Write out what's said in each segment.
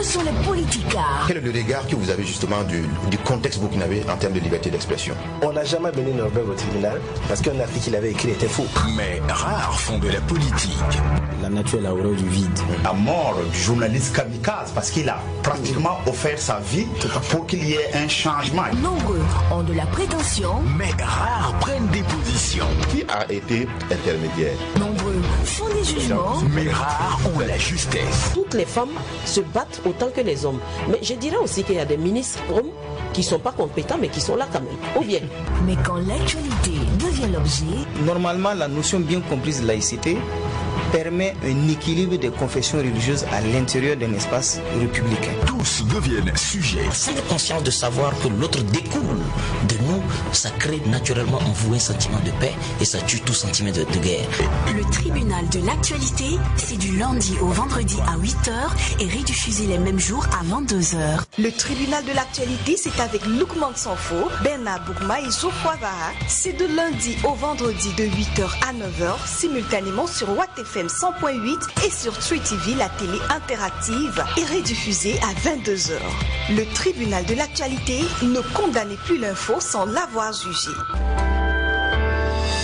Où sont les politicards? Quel est le regard que vous avez justement du contexte burkinabé en termes de liberté d'expression? On n'a jamais mené Norberg au tribunal parce qu'un article qu'il avait écrit était faux. Mais rares font de la politique. La nature est la horreur du vide. La mort du journaliste kamikaze parce qu'il a pratiquement offert sa vie pour qu'il y ait un changement. Nombreux ont de la prétention. Mais rares prennent des positions. Qui a été intermédiaire? Nombreux font des jugements. Mais rares ont la justesse. Toutes les femmes se battent autant que les hommes. Mais je dirais aussi qu'il y a des ministres hommes qui ne sont pas compétents mais qui sont là quand même. Ou bien. Mais quand l'actualité devient l'objet... Normalement, la notion bien comprise de laïcité permet un équilibre des confessions religieuses à l'intérieur d'un espace républicain. Tous deviennent sujets. Cette conscience de savoir que l'autre découle de nous, ça crée naturellement en vous un sentiment de paix et ça tue tout sentiment de guerre. Le tribunal de l'actualité, c'est du lundi au vendredi à 8h et rediffusé les mêmes jours à 22h. Le tribunal de l'actualité, c'est avec Loukman Sanfo, Bernard Boukma et Geoffroy Vaha. C'est de lundi au vendredi de 8h à 9h, simultanément sur Watt FM 100.8 et sur Tree TV, la télé interactive, et rediffusée à 22h. Le tribunal de l'actualité, ne condamnez plus l'info sans l'avoir jugé.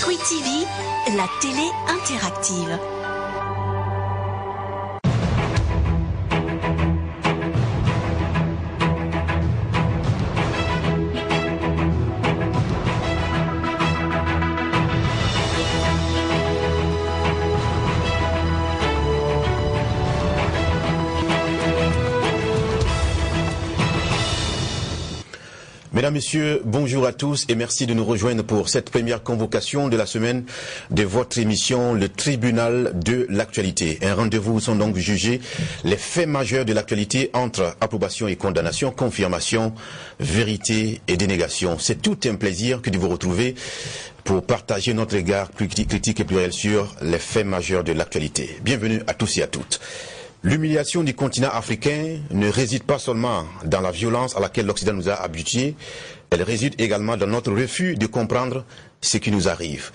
Tree TV, la télé interactive. Mesdames, Messieurs, bonjour à tous et merci de nous rejoindre pour cette première convocation de la semaine de votre émission Le Tribunal de l'actualité. Un rendez-vous où sont donc jugés les faits majeurs de l'actualité entre approbation et condamnation, confirmation, vérité et dénégation. C'est tout un plaisir que de vous retrouver pour partager notre regard plus critique et pluriel sur les faits majeurs de l'actualité. Bienvenue à tous et à toutes. L'humiliation du continent africain ne réside pas seulement dans la violence à laquelle l'Occident nous a habitués, elle réside également dans notre refus de comprendre ce qui nous arrive.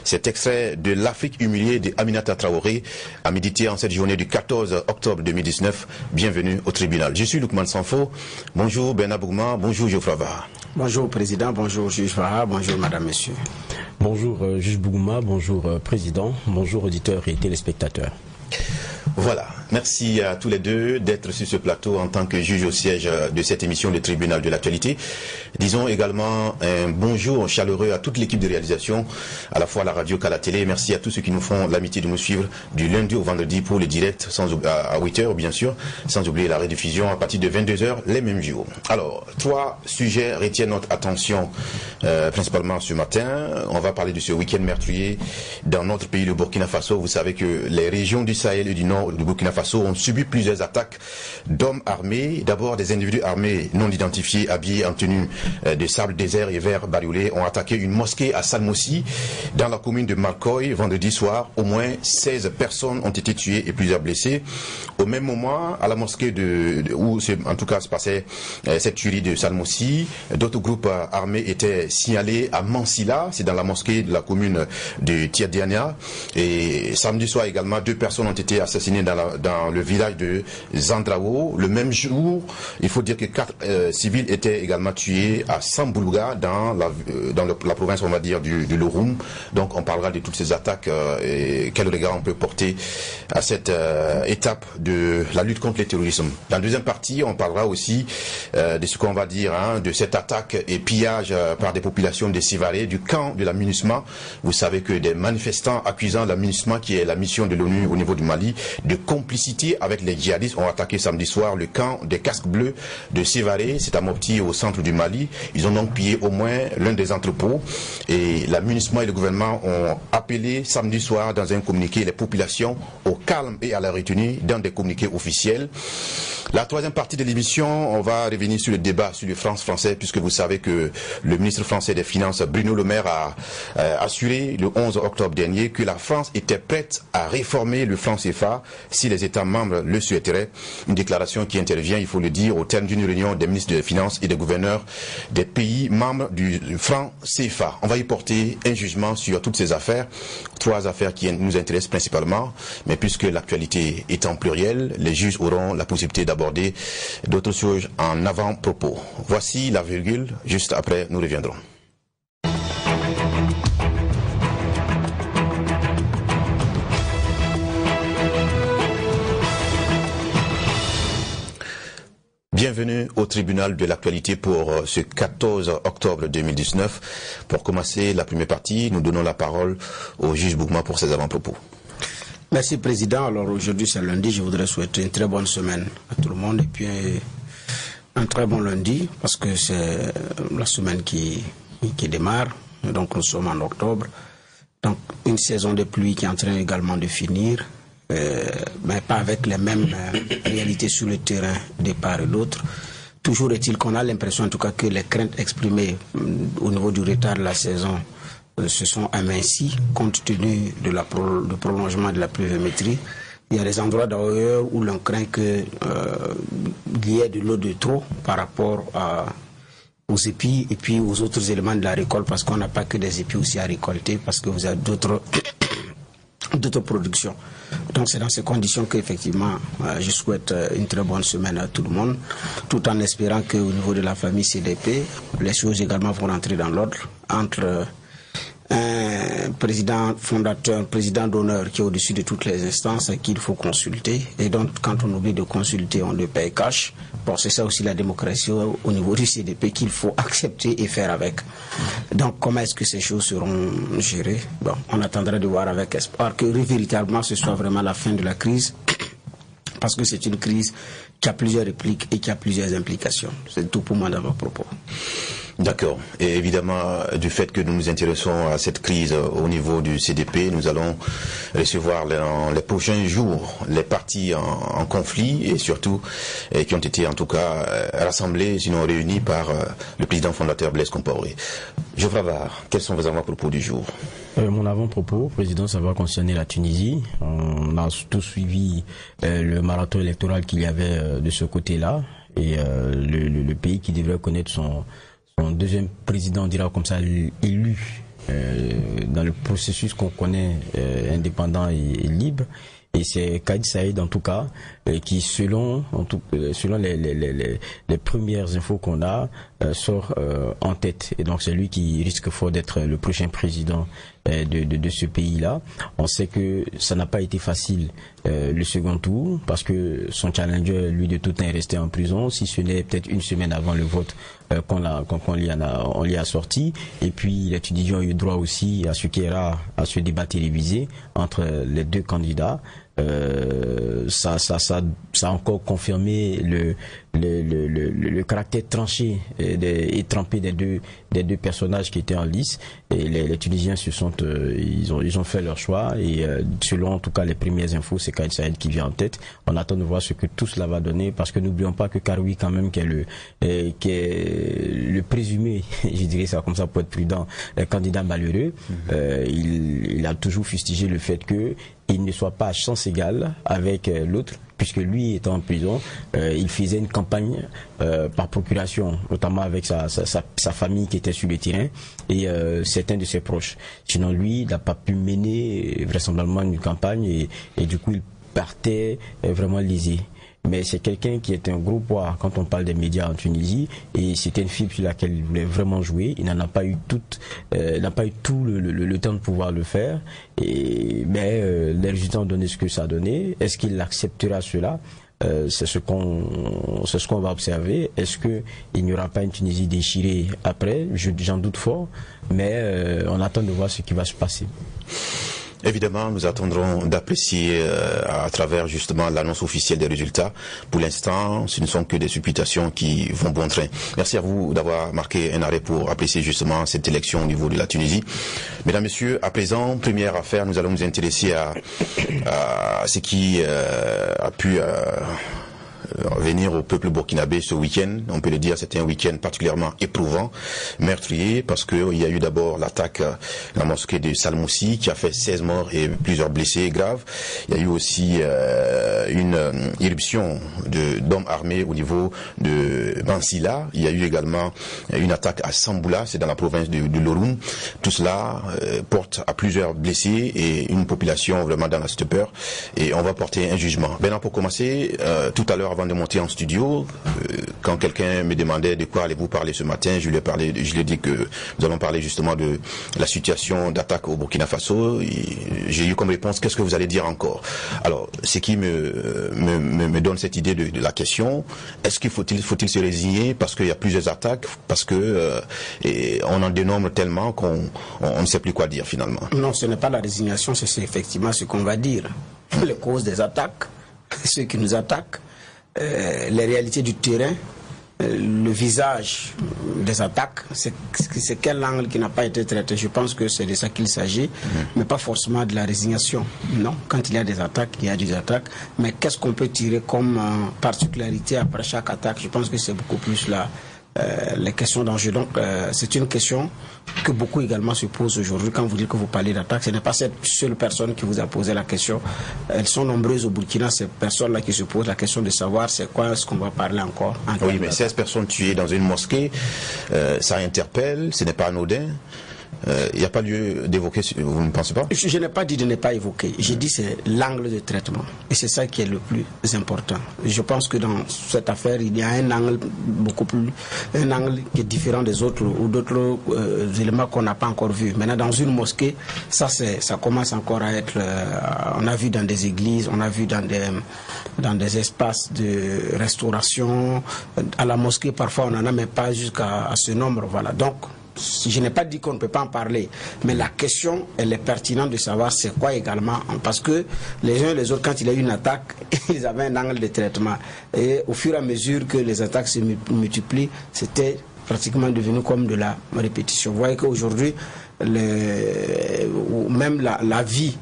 Cet extrait de l'Afrique humiliée de Aminata Traoré a médité en cette journée du 14 octobre 2019. Bienvenue au tribunal. Je suis Loukman Sanfo. Bonjour Bernard Boukma, bonjour Geoffroy Vaha. Bonjour Président, bonjour Juge Vaha, bonjour Madame, Monsieur. Bonjour Juge Boukma, bonjour Président, bonjour auditeurs et téléspectateurs. Voilà, merci à tous les deux d'être sur ce plateau en tant que juge au siège de cette émission du tribunal de l'actualité. Disons également un bonjour chaleureux à toute l'équipe de réalisation, à la fois à la radio qu'à la télé. Merci à tous ceux qui nous font l'amitié de nous suivre du lundi au vendredi pour le direct à 8h bien sûr, sans oublier la rediffusion à partir de 22h les mêmes jours. Alors, 3 sujets retiennent notre attention principalement ce matin. On va parler de ce week-end meurtrier dans notre pays, le Burkina Faso. Vous savez que les régions du Sahel et du Nord du Burkina Faso ont subi plusieurs attaques d'hommes armés. D'abord, des individus armés non identifiés, habillés en tenue de sable désert et vert bariolé, ont attaqué une mosquée à Salmossi, dans la commune de Marcoy, vendredi soir. Au moins 16 personnes ont été tuées et plusieurs blessées. Au même moment, à la mosquée où en tout cas se passait cette tuerie de Salmossi, d'autres groupes armés étaient signalés à Mansilla, c'est dans la mosquée de la commune de Tiadiania. Et samedi soir également, 2 personnes ont été assassinées dans le village de Zandrao. Le même jour, il faut dire que 4 civils étaient également tués à Samboulga, dans la province, on va dire, du Loroum. Donc on parlera de toutes ces attaques et quel regard on peut porter à cette étape de la lutte contre le terrorisme. Dans la deuxième partie, on parlera aussi de ce qu'on va dire, de cette attaque et pillage par des populations de Sévaré, du camp de la MINUSMA. Vous savez que des manifestants accusant la MINUSMA, qui est la mission de l'ONU au niveau du Mali, de complicité avec les djihadistes, ont attaqué samedi soir le camp des casques bleus de Sévaré, c'est à Mopti, au centre du Mali. Ils ont donc pillé au moins l'un des entrepôts et la MINUSMA et le gouvernement ont appelé samedi soir dans un communiqué les populations au calme et à la retenue dans des communiqués officiels. La troisième partie de l'émission, on va revenir sur le débat sur le franc français, puisque vous savez que le ministre français des Finances, Bruno Le Maire, a assuré le 11 octobre dernier que la France était prête à réformer le franc CFA si les États membres le souhaiteraient. Une déclaration qui intervient, il faut le dire, au terme d'une réunion des ministres des Finances et des gouverneurs des pays membres du franc CFA. On va y porter un jugement sur toutes ces affaires, 3 affaires qui nous intéressent principalement, mais puisque puisque l'actualité étant plurielle, les juges auront la possibilité d'aborder d'autres choses en avant-propos. Voici la virgule, juste après nous reviendrons. Bienvenue au tribunal de l'actualité pour ce 14 octobre 2019. Pour commencer la première partie, nous donnons la parole au juge Bougma pour ses avant-propos. Merci Président. Alors aujourd'hui c'est lundi, je voudrais souhaiter une très bonne semaine à tout le monde et puis un très bon lundi parce que c'est la semaine qui démarre. Donc nous sommes en octobre. Donc une saison de pluie qui est en train également de finir. Mais pas avec les mêmes réalités sur le terrain de part et d'autre. Toujours est-il qu'on a l'impression en tout cas que les craintes exprimées au niveau du retard de la saison se sont amincies compte tenu de du prolongement de la pluviométrie. Il y a des endroits d'ailleurs où l'on craint qu'il y ait de l'eau de trop par rapport aux épis et puis aux autres éléments de la récolte parce qu'on n'a pas que des épis aussi à récolter parce que vous avez d'autres productions. Donc c'est dans ces conditions qu'effectivement je souhaite une très bonne semaine à tout le monde, tout en espérant qu'au niveau de la famille CDP, les choses également vont rentrer dans l'ordre entre un président fondateur, un président d'honneur qui est au-dessus de toutes les instances qu'il faut consulter. Et donc quand on oublie de consulter, on le paye cash. Bon, c'est ça aussi la démocratie au niveau du CDP qu'il faut accepter et faire avec. Donc comment est-ce que ces choses seront gérées? Bon, on attendra de voir avec espoir que véritablement ce soit vraiment la fin de la crise. Parce que c'est une crise qui a plusieurs répliques et qui a plusieurs implications. C'est tout pour moi dans vos propos. D'accord. Et évidemment, du fait que nous nous intéressons à cette crise au niveau du CDP, nous allons recevoir dans les prochains jours les partis en conflit et surtout qui ont été en tout cas rassemblés, sinon réunis par le président fondateur Blaise Compaoré. Geoffroy Var, quels sont vos avant-propos du jour? Mon avant-propos, Président, ça va concerner la Tunisie. On a tous suivi le marathon électoral qu'il y avait de ce côté-là et le pays qui devrait connaître son deuxième président, on dira comme ça, élu dans le processus qu'on connaît indépendant et libre. Et c'est Kais Saied en tout cas qui selon les premières infos qu'on a sort en tête. Et donc c'est lui qui risque fort d'être le prochain président de ce pays-là. On sait que ça n'a pas été facile le second tour parce que son challenger, lui de tout temps, est resté en prison, si ce n'est peut-être une semaine avant le vote qu'on l'y a sorti. Et puis les Tunisiens ont eu droit aussi à ce débat télévisé entre les deux candidats. Ça a encore confirmé le caractère tranché et trempé des deux personnages qui étaient en lice. Et les Tunisiens ils ont fait leur choix et selon en tout cas les premières infos, c'est Kais Saied qui vient en tête. On attend de voir ce que tout cela va donner parce que n'oublions pas que Karoui quand même qui est le présumé, je dirais ça comme ça pour être prudent, candidat malheureux. Il a toujours fustigé le fait que il ne soit pas à chance égale avec l'autre, puisque lui étant en prison, il faisait une campagne par procuration, notamment avec sa famille qui était sur le terrain et certains de ses proches. Sinon lui, il n'a pas pu mener vraisemblablement une campagne et du coup il partait vraiment lésé. Mais c'est quelqu'un qui est un gros poids quand on parle des médias en Tunisie et c'était une fibre sur laquelle il voulait vraiment jouer. Il n'en a pas eu tout le temps de pouvoir le faire. Mais les résultats ont donné ce que ça a donné. Est-ce qu'il acceptera cela? C'est ce qu'on va observer. Est-ce qu'il n'y aura pas une Tunisie déchirée après? J'en doute fort, mais on attend de voir ce qui va se passer. Évidemment, nous attendrons d'apprécier à travers justement l'annonce officielle des résultats. Pour l'instant, ce ne sont que des supputations qui vont bon train. Merci à vous d'avoir marqué un arrêt pour apprécier justement cette élection au niveau de la Tunisie. Mesdames, Messieurs, à présent, première affaire, nous allons nous intéresser à ce qui a pu venir au peuple burkinabé ce week-end. On peut le dire, c'était un week-end particulièrement éprouvant, meurtrier, parce qu'il y a eu d'abord l'attaque à la mosquée de Salmoussi qui a fait 16 morts et plusieurs blessés graves. Il y a eu aussi une irruption d'hommes armés au niveau de Bansila. Il y a eu également une attaque à Samboula, c'est dans la province de l'Oroun. Tout cela porte à plusieurs blessés et une population vraiment dans la stupeur. Et on va porter un jugement. Maintenant, pour commencer, tout à l'heure, avant de monter en studio, quand quelqu'un me demandait de quoi allez-vous parler ce matin, je lui ai dit que nous allons parler justement de la situation d'attaque au Burkina Faso. J'ai eu comme réponse, qu'est-ce que vous allez dire encore? Alors, ce qui me donne cette idée de la question, est-ce qu'il faut-il se résigner parce qu'il y a plusieurs attaques, parce que on en dénombre tellement qu'on ne sait plus quoi dire finalement? Non, ce n'est pas la résignation, c'est effectivement ce qu'on va dire. Les causes des attaques, ceux qui nous attaquent, les réalités du terrain, le visage des attaques, c'est quel angle qui n'a pas été traité. Je pense que c'est de ça qu'il s'agit, mais pas forcément de la résignation. Non, quand il y a des attaques, il y a des attaques, mais qu'est-ce qu'on peut tirer comme particularité après chaque attaque? Je pense que c'est beaucoup plus là. Les questions d'enjeu. Donc, c'est une question que beaucoup également se posent aujourd'hui. Quand vous dites que vous parlez d'attaque, ce n'est pas cette seule personne qui vous a posé la question. Elles sont nombreuses au Burkina, ces personnes-là qui se posent la question de savoir c'est quoi ce qu'on va parler encore. Oui, mais 16 personnes tuées dans une mosquée, ça interpelle, ce n'est pas anodin. Il n'y a pas lieu d'évoquer, vous ne pensez pas? Je n'ai pas dit de ne pas évoquer. J'ai dit c'est l'angle de traitement. Et c'est ça qui est le plus important. Je pense que dans cette affaire, il y a un angle un angle qui est différent des autres ou d'autres éléments qu'on n'a pas encore vus. Maintenant, dans une mosquée, ça commence encore à être, on a vu dans des églises, on a vu dans des espaces de restauration. À la mosquée, parfois, on n'en a même pas jusqu'à ce nombre. Voilà. Donc, je n'ai pas dit qu'on ne peut pas en parler, mais la question, elle est pertinente de savoir c'est quoi également, parce que les uns et les autres, quand il y a eu une attaque, ils avaient un angle de traitement. Et au fur et à mesure que les attaques se multiplient, c'était pratiquement devenu comme de la répétition. Vous voyez qu'aujourd'hui, même la vie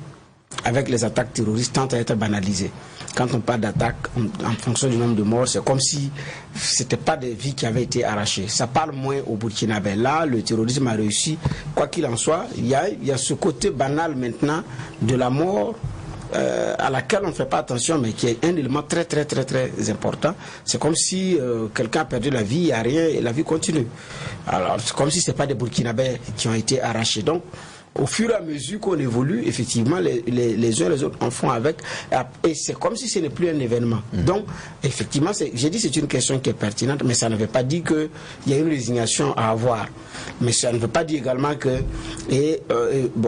avec les attaques terroristes tente à être banalisée. Quand on parle d'attaque, en fonction du nombre de morts, c'est comme si c'était pas des vies qui avaient été arrachées. Ça parle moins au Burkinabé. Là, le terrorisme a réussi. Quoi qu'il en soit, il y a ce côté banal maintenant de la mort à laquelle on ne fait pas attention, mais qui est un élément très très très très important. C'est comme si quelqu'un a perdu la vie, il n'y a rien et la vie continue. Alors, c'est comme si ce n'est pas des Burkinabés qui ont été arrachés. Donc, au fur et à mesure qu'on évolue, effectivement, les uns et les autres en font avec. Et c'est comme si ce n'est plus un événement. Donc, effectivement, j'ai dit que c'est une question qui est pertinente, mais ça ne veut pas dire qu'il y a une résignation à avoir. Mais ça ne veut pas dire également que,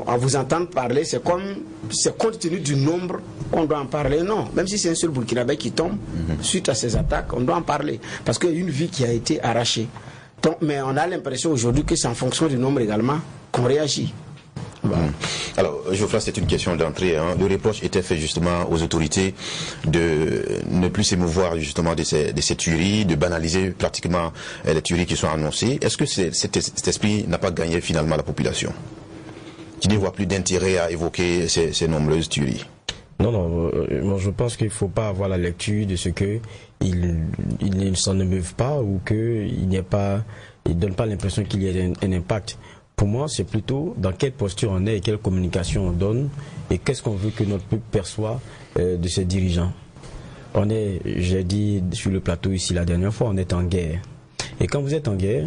à vous entendre parler, c'est compte tenu du nombre qu'on doit en parler. Non, même si c'est un seul Burkinabé qui tombe, suite à ces attaques, on doit en parler. Parce qu'il y a une vie qui a été arrachée. Donc, mais on a l'impression aujourd'hui que c'est en fonction du nombre également qu'on réagit. Alors, Geoffroy, c'est une question d'entrée. Le reproche était fait justement aux autorités de ne plus s'émouvoir justement de ces tueries, de banaliser pratiquement les tueries qui sont annoncées. Est-ce que cet esprit n'a pas gagné finalement la population, qui ne voit plus d'intérêt à évoquer ces nombreuses tueries? Non, moi je pense qu'il ne faut pas avoir la lecture de ce que il ne s'en émeuve pas ou qu'il n'y a pas, il donne pas l'impression qu'il y ait un impact. Pour moi, c'est plutôt dans quelle posture on est et quelle communication on donne et qu'est-ce qu'on veut que notre peuple perçoit de ses dirigeants. On est, j'ai dit sur le plateau ici la dernière fois, on est en guerre. Et quand vous êtes en guerre,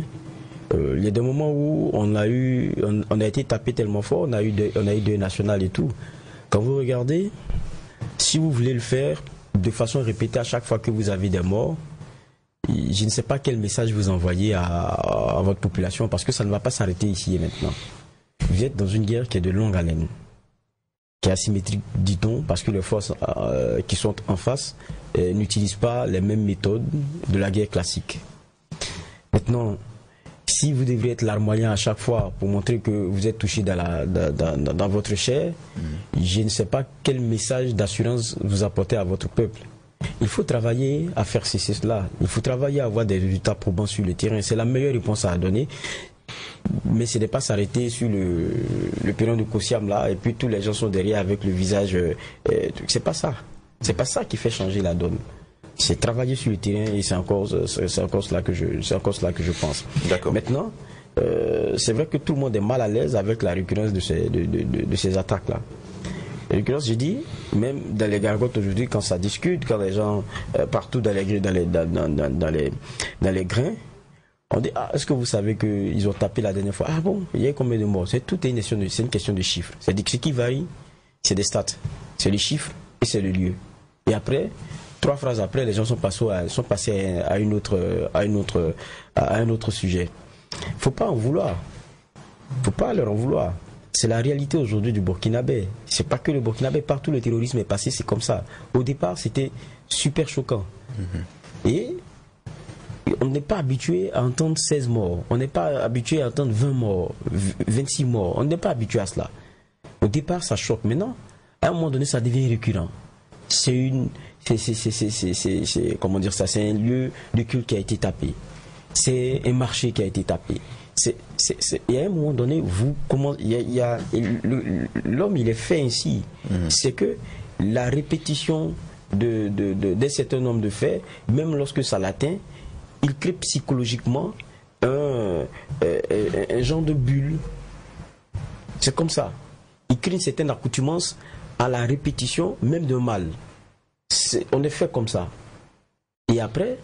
il y a des moments où on a été tapé tellement fort, on a eu deuil national et tout. Quand vous regardez, si vous voulez le faire de façon répétée à chaque fois que vous avez des morts, je ne sais pas quel message vous envoyez à votre population, parce que ça ne va pas s'arrêter ici et maintenant. Vous êtes dans une guerre qui est de longue haleine, qui est asymétrique, dit-on, parce que les forces qui sont en face n'utilisent pas les mêmes méthodes de la guerre classique. Maintenant, si vous devriez être larmoyant à chaque fois pour montrer que vous êtes touché dans votre chair, je ne sais pas quel message d'assurance vous apportez à votre peuple. Il faut travailler à faire cesser cela. Il faut travailler à avoir des résultats probants sur le terrain. C'est la meilleure réponse à donner. Mais ce n'est pas s'arrêter sur le période de Kossiam là et puis tous les gens sont derrière avec le visage. C'est pas ça. C'est pas ça qui fait changer la donne. C'est travailler sur le terrain et c'est encore cela que je pense. D'accord. Maintenant, c'est vrai que tout le monde est mal à l'aise avec la récurrence de ces attaques-là. La récurrence, j'ai dit, même dans les gargotes aujourd'hui, quand ça discute, quand les gens partout dans les grains, on dit, est-ce que vous savez qu'ils ont tapé la dernière fois? Ah bon, il y a combien de morts? C'est une question de chiffres. C'est-à-dire que ce qui varie, c'est des stats. C'est les chiffres et c'est le lieu. Et après, 3 phrases après, les gens sont passés à un autre sujet. Faut pas en vouloir. Faut pas leur en vouloir. C'est la réalité aujourd'hui du Burkinabé. C'est pas que le Burkinabé, partout le terrorisme est passé, c'est comme ça. Au départ, c'était super choquant. Et on n'est pas habitué à entendre 16 morts. On n'est pas habitué à entendre 20 morts, 26 morts. On n'est pas habitué à cela. Au départ, ça choque. Maintenant, à un moment donné, ça devient récurrent. Comment dire ça? C'est un lieu de culte qui a été tapé. C'est un marché qui a été tapé. Il y a un moment donné, l'homme, il est fait ainsi. C'est que la répétition d'un certain nombre de faits, même lorsque ça l'atteint, il crée psychologiquement un genre de bulle. C'est comme ça. Il crée une certaine accoutumance à la répétition, même de mal. On est fait comme ça. Et après,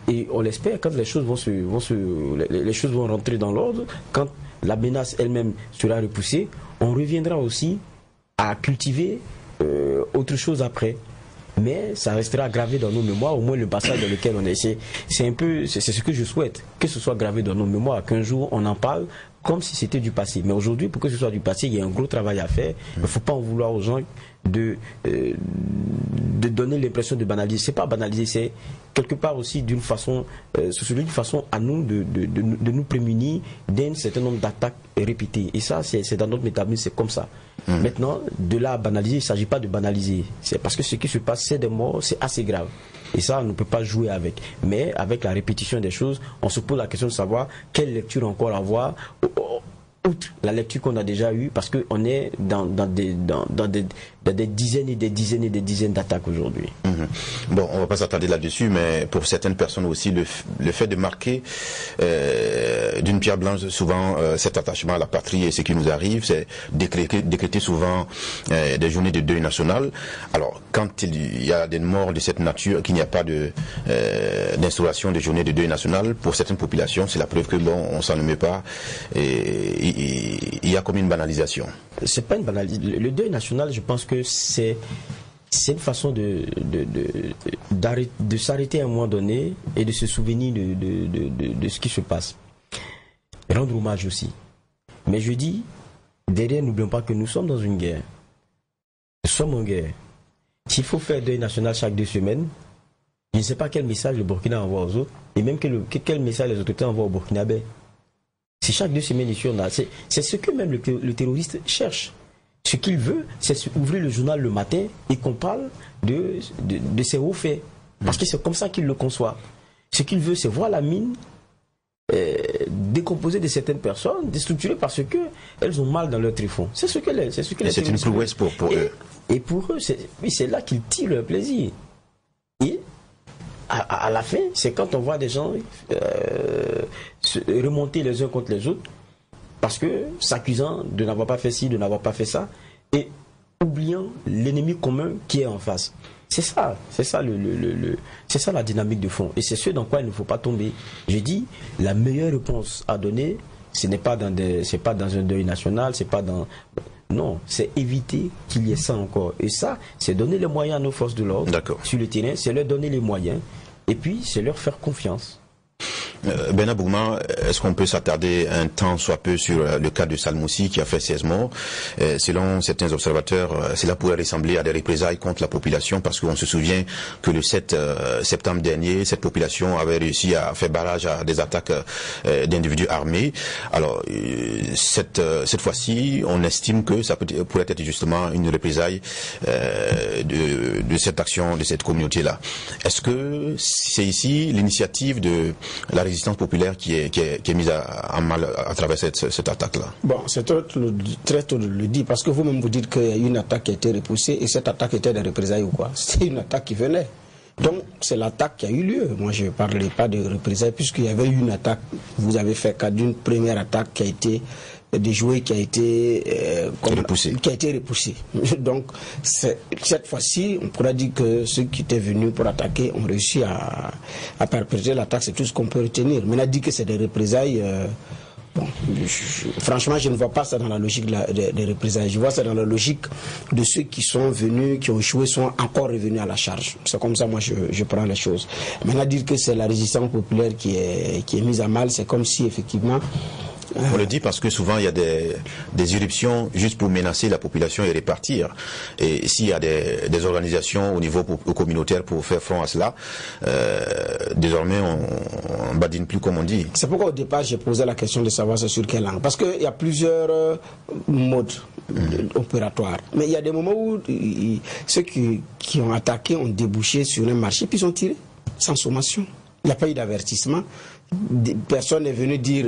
et on l'espère, quand les choses les choses vont rentrer dans l'ordre, quand la menace elle-même sera repoussée, on reviendra aussi à cultiver autre chose après. Mais ça restera gravé dans nos mémoires, au moins le passage dans lequel on est. C'est ce que je souhaite, que ce soit gravé dans nos mémoires, qu'un jour on en parle comme si c'était du passé. Mais aujourd'hui, pour que ce soit du passé, il y a un gros travail à faire. Il ne faut pas en vouloir aux gens de donner l'impression de banaliser. C'est pas banaliser, c'est quelque part aussi d'une façon à nous de nous prémunir d'un certain nombre d'attaques répétées. Et ça, c'est dans notre métabolisme, c'est comme ça. Maintenant, de là à banaliser, il ne s'agit pas de banaliser. C'est parce que ce qui se passe, c'est des morts, c'est assez grave. Et ça, on ne peut pas jouer avec. Mais avec la répétition des choses, on se pose la question de savoir quelle lecture encore avoir, outre la lecture qu'on a déjà eue, parce qu'on est dans des dizaines et des dizaines et des dizaines d'attaques aujourd'hui. Bon, on ne va pas s'attarder là-dessus, mais pour certaines personnes aussi, le fait de marquer d'une pierre blanche souvent cet attachement à la patrie et ce qui nous arrive, c'est décréter souvent des journées de deuil national. Alors, quand il y a des morts de cette nature, qu'il n'y a pas d'instauration de journées de deuil national, pour certaines populations, c'est la preuve que bon, on s'en met pas, et il y a comme une banalisation. C'est pas une banalisation. Le deuil national, je pense que c'est une façon de s'arrêter à un moment donné et de se souvenir de ce qui se passe. Et rendre hommage aussi. Mais je dis, derrière, n'oublions pas que nous sommes dans une guerre. Nous sommes en guerre. S'il faut faire deuil national chaque 2 semaines, je ne sais pas quel message le Burkina envoie aux autres, et même quel message les autorités envoient au Burkinabé. Si chaque 2 semaines ici on a, c'est ce que même le terroriste cherche. Ce qu'il veut, c'est ouvrir le journal le matin et qu'on parle de ses hauts faits. Parce que c'est comme ça qu'il le conçoit. Ce qu'il veut, c'est voir la mine décomposée de certaines personnes, déstructurée parce que elles ont mal dans leur tréfonds. C'est ce que c'est une prouesse pour eux. Et pour eux, c'est là qu'ils tirent leur plaisir. Et à la fin, c'est quand on voit des gens se remonter les uns contre les autres, parce que s'accusant de n'avoir pas fait ci, de n'avoir pas fait ça, et oubliant l'ennemi commun qui est en face. C'est ça la dynamique de fond. Et c'est ce dans quoi il ne faut pas tomber. Je dis, la meilleure réponse à donner, c'est pas dans un deuil national, non, c'est éviter qu'il y ait ça encore. Et ça, c'est donner les moyens à nos forces de l'ordre sur le terrain, c'est leur donner les moyens, et puis c'est leur faire confiance. Bernard Boukma, est-ce qu'on peut s'attarder un temps soit peu sur le cas de Salmoussi qui a fait 16 morts? Selon certains observateurs, cela pourrait ressembler à des représailles contre la population, parce qu'on se souvient que le 7 septembre dernier, cette population avait réussi à faire barrage à des attaques d'individus armés. Alors, cette fois-ci, on estime que ça pourrait être justement une représaille de cette action, de cette communauté-là. Est-ce que c'est ici l'initiative de la résistance populaire qui est mise en mal à travers cette attaque-là? Bon, c'est très tôt de le dire, parce que vous-même vous dites qu'il y a une attaque qui a été repoussée, et cette attaque était des représailles ou quoi? C'était une attaque qui venait. Donc c'est l'attaque qui a eu lieu. Moi je ne parlais pas de représailles puisqu'il y avait eu une attaque. Vous avez fait cas d'une première attaque qui a été déjouée, qui a été repoussée. Donc cette fois-ci, on pourrait dire que ceux qui étaient venus pour attaquer ont réussi à perpétrer l'attaque. C'est tout ce qu'on peut retenir. Mais on a dit que c'est des représailles. Bon, franchement, je ne vois pas ça dans la logique des représailles. Je vois ça dans la logique de ceux qui sont venus, qui ont échoué, sont encore revenus à la charge. C'est comme ça, moi, je prends les choses. Maintenant, dire que c'est la résistance populaire qui est mise à mal, c'est comme si, effectivement... On le dit parce que souvent il y a des éruptions juste pour menacer la population et répartir. Et s'il y a des organisations au niveau communautaire pour faire front à cela, désormais on badine plus comme on dit. C'est pourquoi au départ j'ai posé la question de savoir sur quelle langue. Parce qu'il y a plusieurs modes opératoires. Mais il y a des moments où ceux qui ont attaqué ont débouché sur un marché puis ils ont tiré sans sommation. Il n'y a pas eu d'avertissement. Personne n'est venu dire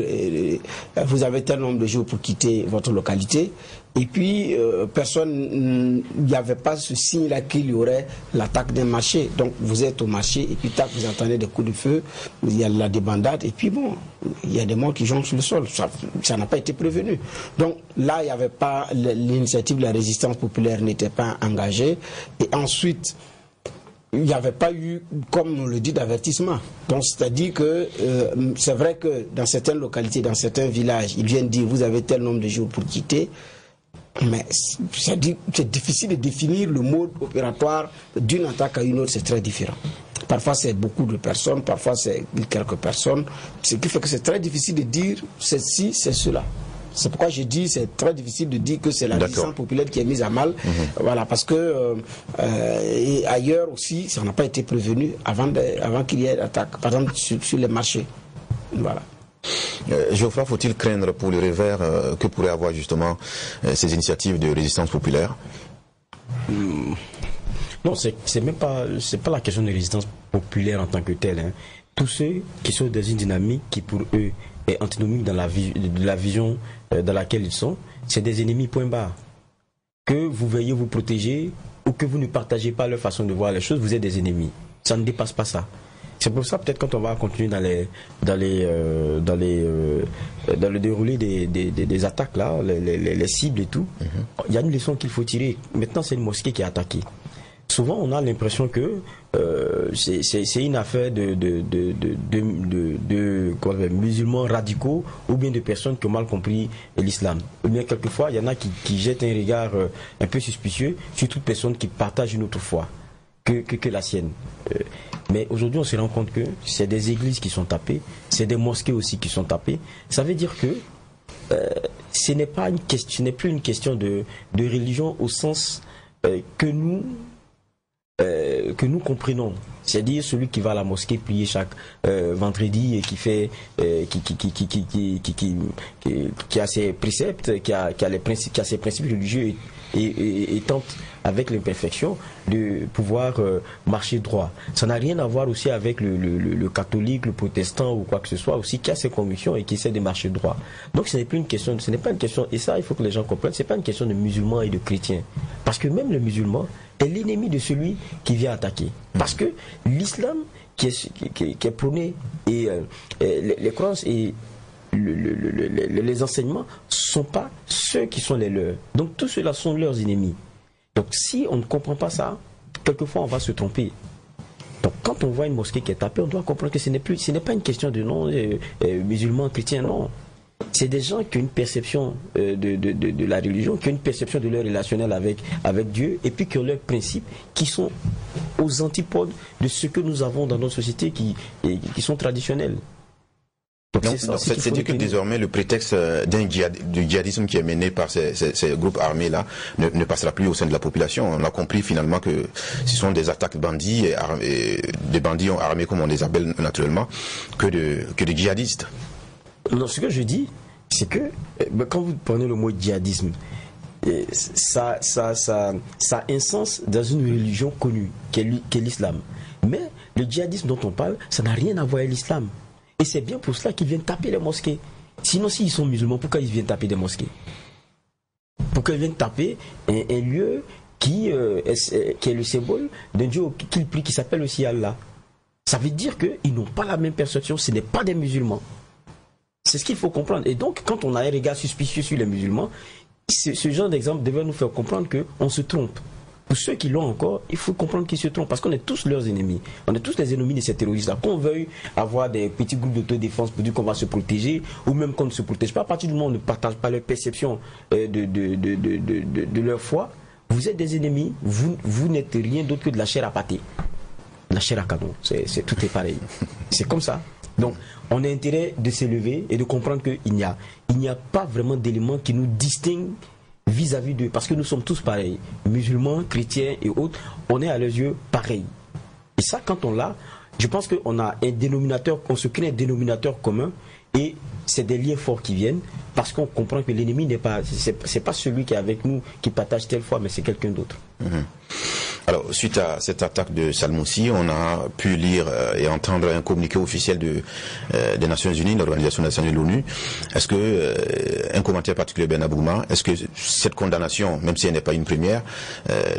vous avez tel nombre de jours pour quitter votre localité. Et puis personne, il n'y avait pas ce signe-là qu'il y aurait l'attaque d'un marché. Donc vous êtes au marché et puis tac, vous entendez des coups de feu, il y a la débandade et puis bon, il y a des morts qui jonchent le sol. Ça n'a pas été prévenu. Donc là, il n'y avait pas l'initiative de la résistance populaire n'était pas engagée. Et ensuite, il n'y avait pas eu, comme on le dit, d'avertissement. Donc, c'est-à-dire que c'est vrai que dans certaines localités, dans certains villages, ils viennent dire vous avez tel nombre de jours pour quitter. Mais c'est difficile de définir le mode opératoire d'une attaque à une autre, c'est très différent. Parfois c'est beaucoup de personnes, parfois c'est quelques personnes. Ce qui fait que c'est très difficile de dire c'est ci, c'est cela. C'est pourquoi je dis c'est très difficile de dire que c'est la résistance populaire qui est mise à mal. Voilà, parce que et ailleurs aussi, ça n'a pas été prévenu avant qu'il y ait l'attaque, par exemple sur les marchés. Voilà. Geoffroy, faut-il craindre pour le revers que pourraient avoir justement ces initiatives de résistance populaire? Non, c'est pas la question de résistance populaire en tant que telle. Hein. Tous ceux qui sont dans une dynamique qui pour eux est antinomique dans la vision dans laquelle ils sont, c'est des ennemis point barre. Que vous veuillez vous protéger ou que vous ne partagez pas leur façon de voir les choses, vous êtes des ennemis. Ça ne dépasse pas ça. C'est pour ça peut-être quand on va continuer dans le déroulé des attaques là, les cibles et tout, il y a une leçon qu'il faut tirer. Maintenant c'est une mosquée qui est attaquée. Souvent on a l'impression que c'est une affaire de musulmans radicaux ou bien de personnes qui ont mal compris l'islam. Ou bien quelquefois il y en a qui jettent un regard un peu suspicieux sur toute personne qui partage une autre foi que la sienne. Mais aujourd'hui on se rend compte que c'est des églises qui sont tapées, c'est des mosquées aussi qui sont tapées. Ça veut dire que ce n'est plus une question de religion au sens que nous comprenons, c'est-à-dire celui qui va à la mosquée prier chaque vendredi et qui fait qui a ses préceptes, qui a ses principes religieux et tente avec l'imperfection de pouvoir marcher droit. Ça n'a rien à voir aussi avec le catholique, le protestant ou quoi que ce soit aussi qui a ses convictions et qui essaie de marcher droit. Donc ce n'est pas une question, et ça il faut que les gens comprennent, c'est pas une question de musulmans et de chrétiens. Parce que même le musulman est l'ennemi de celui qui vient attaquer. Parce que l'islam qui est prôné et les croyances et les enseignements sont pas ceux qui sont les leurs. Donc tous ceux-là sont leurs ennemis. Donc si on ne comprend pas ça, quelquefois on va se tromper. Donc quand on voit une mosquée qui est tapée, on doit comprendre que ce n'est pas une question de non musulmans, chrétiens, non. C'est des gens qui ont une perception de la religion, qui ont une perception de leur relationnel avec Dieu, et puis qui ont leurs principes qui sont aux antipodes de ce que nous avons dans notre société qui sont traditionnels. C'est-à-dire que désormais le prétexte du djihadisme qui est mené par ces groupes armés-là ne passera plus au sein de la population. On a compris finalement que ce sont des attaques bandits, des bandits armés comme on les appelle naturellement, que de djihadistes. Non, ce que je dis, c'est que quand vous prenez le mot djihadisme, ça a un sens dans une religion connue, qui est l'islam. Mais le djihadisme dont on parle, ça n'a rien à voir avec l'islam. Et c'est bien pour cela qu'ils viennent taper les mosquées. Sinon, s'ils sont musulmans, pourquoi ils viennent taper des mosquées? Pourquoi ils viennent taper un lieu qui est le symbole d'un Dieu qu'il prie, qui s'appelle aussi Allah. Ça veut dire qu'ils n'ont pas la même perception, ce n'est pas des musulmans. C'est ce qu'il faut comprendre. Et donc, quand on a un regard suspicieux sur les musulmans, ce genre d'exemple devrait nous faire comprendre qu'on se trompe. Pour ceux qui l'ont encore, il faut comprendre qu'ils se trompent, parce qu'on est tous leurs ennemis. On est tous les ennemis de ces terroristes-là. Qu'on veuille avoir des petits groupes d'autodéfense pour dire qu'on va se protéger, ou même qu'on ne se protège pas, à partir du moment où on ne partage pas leur perception de leur foi, vous êtes des ennemis, vous n'êtes rien d'autre que de la chair à pâté. La chair à canon, tout est pareil. C'est comme ça. Donc, on a intérêt de s'élever et de comprendre qu'il n'y a pas vraiment d'éléments qui nous distinguent vis-à-vis d'eux, parce que nous sommes tous pareils, musulmans, chrétiens et autres, on est à leurs yeux pareils. Et ça, quand on l'a, je pense qu'on a un dénominateur, on se crée un dénominateur commun, et c'est des liens forts qui viennent, parce qu'on comprend que l'ennemi n'est pas, c'est pas celui qui est avec nous, qui partage telle foi, mais c'est quelqu'un d'autre. Alors, suite à cette attaque de Salmoussi, on a pu lire et entendre un communiqué officiel des Nations Unies, l'Organisation nationale de l'ONU. Est-ce que, un commentaire particulier, Ben Abougma, est-ce que cette condamnation, même si elle n'est pas une première,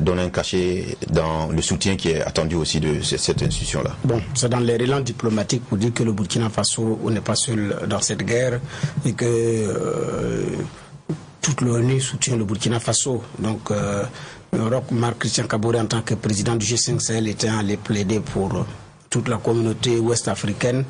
donne un cachet dans le soutien qui est attendu aussi de cette institution-là? Bon, c'est dans les relents diplomatiques pour dire que le Burkina Faso n'est pas seul dans cette guerre et que toute l'ONU soutient le Burkina Faso. Donc, Marc Christian Kaboré, en tant que président du G5 Sahel, était allé plaider pour toute la communauté ouest-africaine,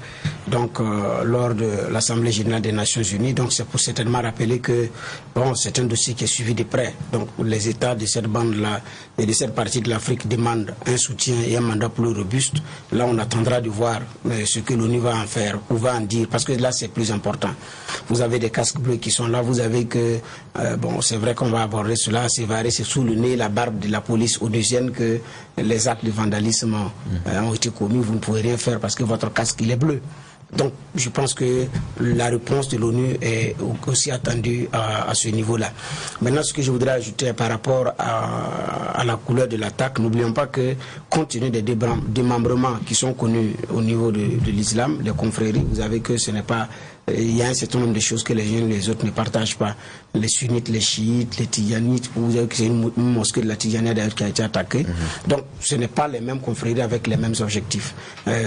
donc lors de l'Assemblée générale des Nations Unies. Donc c'est pour certainement rappeler que bon, c'est un dossier qui est suivi de près. Donc les États de cette bande-là et de cette partie de l'Afrique demandent un soutien et un mandat plus robuste. Là, on attendra de voir ce que l'ONU va en faire ou va en dire, parce que là, c'est plus important. Vous avez des casques bleus qui sont là, vous avez que, bon, c'est vrai qu'on va aborder cela, c'est varié, c'est sous le nez, la barbe de la police onusienne que les actes de vandalisme ont été commis. Vous ne pouvez rien faire parce que votre casque, il est bleu. Donc, je pense que la réponse de l'ONU est aussi attendue à ce niveau-là. Maintenant, ce que je voudrais ajouter par rapport à la couleur de l'attaque, n'oublions pas que, compte tenu des démembrements qui sont connus au niveau de l'islam, les confréries, vous savez que ce n'est pas... Il y a un certain nombre de choses que les uns et les autres ne partagent pas. Les sunnites, les chiites, les tidjanites, vous savez que c'est une mosquée de la Tidjania d'ailleurs qui a été attaquée. Donc ce n'est pas les mêmes confréries avec les mêmes objectifs.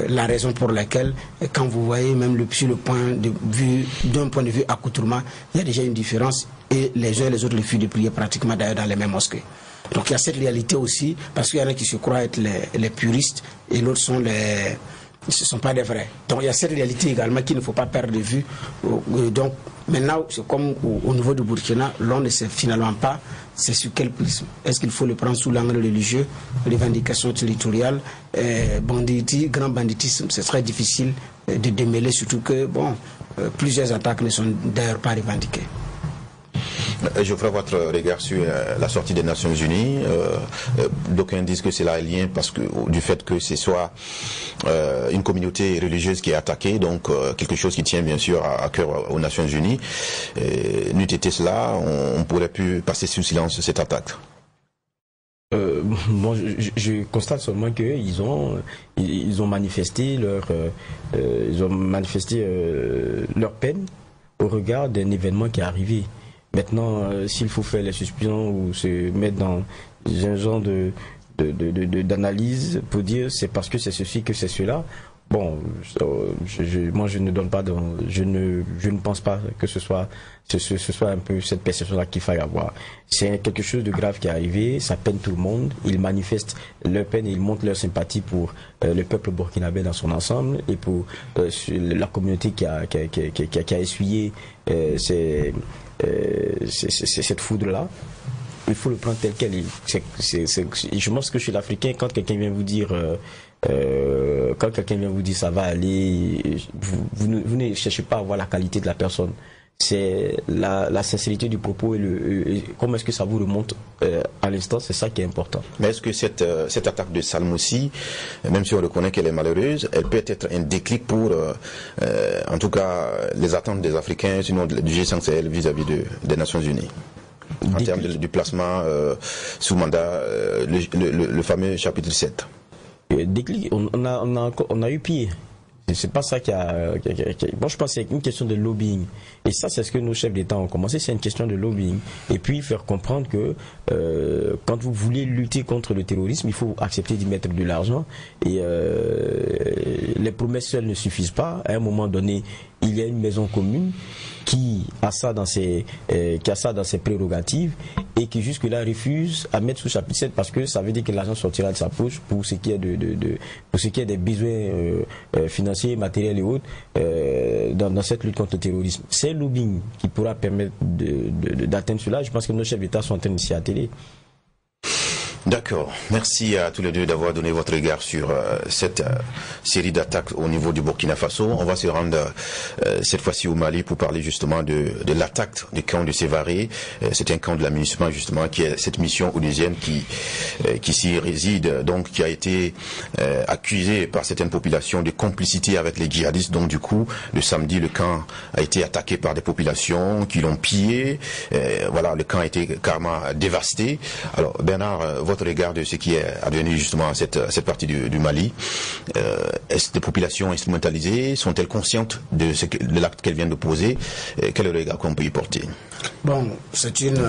La raison pour laquelle, quand vous voyez même sur le point de vue, d'un point de vue accoutrement, il y a déjà une différence et les uns et les autres refusent de prier pratiquement d'ailleurs dans les mêmes mosquées. Donc il y a cette réalité aussi, parce qu'il y en a qui se croient être les puristes et l'autre sont les... Ce ne sont pas des vrais. Donc il y a cette réalité également qu'il ne faut pas perdre de vue. Donc maintenant, c'est comme au niveau du Burkina, l'on ne sait finalement pas c'est sur quel prisme. Est-ce qu'il faut le prendre sous l'angle religieux, revendication territoriale, grand banditisme, c'est très difficile de démêler, surtout que bon, plusieurs attaques ne sont d'ailleurs pas revendiquées. Je ferai votre regard sur la sortie des Nations Unies. D'aucuns disent que c'est là un lien parce que du fait que ce soit une communauté religieuse qui est attaquée, donc quelque chose qui tient bien sûr à cœur aux Nations Unies. N'eût été cela, on pourrait plus passer sous silence cette attaque. Moi, je constate seulement qu'ils ont manifesté leur peine au regard d'un événement qui est arrivé. Maintenant, s'il faut faire les suspicions ou se mettre dans un genre d'analyse pour dire c'est parce que c'est ceci que c'est cela, bon, moi je ne donne pas, je ne pense pas que ce soit un peu cette perception-là qu'il faille avoir. C'est quelque chose de grave qui est arrivé, ça peine tout le monde, ils manifestent leur peine et ils montrent leur sympathie pour le peuple burkinabé dans son ensemble et pour la communauté qui a essuyé cette foudre-là. Il faut le prendre tel quel. Je pense que chez l'Africain, quand quelqu'un vient vous dire ça va aller, vous ne cherchez pas à voir la qualité de la personne. C'est la sincérité du propos et comment est-ce que ça vous remonte à l'instant, c'est ça qui est important. Mais est-ce que cette attaque de Salmoussi, même si on reconnaît qu'elle est malheureuse, elle peut être un déclic pour, en tout cas, les attentes des Africains, sinon du G5 Sahel vis-à-vis des Nations Unies? En termes du placement sous mandat, le fameux chapitre 7. Déclic, on a eu pire. C'est pas ça qui a... Moi, je pense que c'est une question de lobbying. Et ça, c'est ce que nos chefs d'État ont commencé. C'est une question de lobbying. Et puis, faire comprendre que quand vous voulez lutter contre le terrorisme, il faut accepter d'y mettre de l'argent. Et les promesses seules ne suffisent pas. À un moment donné, il y a une maison commune qui a ça dans ses prérogatives et qui jusque-là refuse à mettre sous chapitre 7 parce que ça veut dire que l'argent sortira de sa poche pour ce qui est pour ce qui est des besoins financiers, matériels et autres dans cette lutte contre le terrorisme. C'est le lobbying qui pourra permettre d'atteindre cela. Je pense que nos chefs d'État sont en train de s'y atteler. D'accord. Merci à tous les deux d'avoir donné votre regard sur cette série d'attaques au niveau du Burkina Faso. On va se rendre cette fois-ci au Mali pour parler justement de l'attaque du camp de Sévaré. C'est un camp de la MINUSMA justement qui est cette mission onusienne qui s'y réside, donc qui a été accusé par certaines populations de complicité avec les djihadistes. Donc du coup, le samedi, le camp a été attaqué par des populations qui l'ont pillé. Voilà, le camp a été carrément dévasté. Alors Bernard, votre regard de ce qui est advenu justement à cette partie du Mali. Est-ce des populations instrumentalisées? Sont-elles conscientes de l'acte qu'elles viennent de poser? Quel est le regard qu'on peut y porter? Bon, c'est une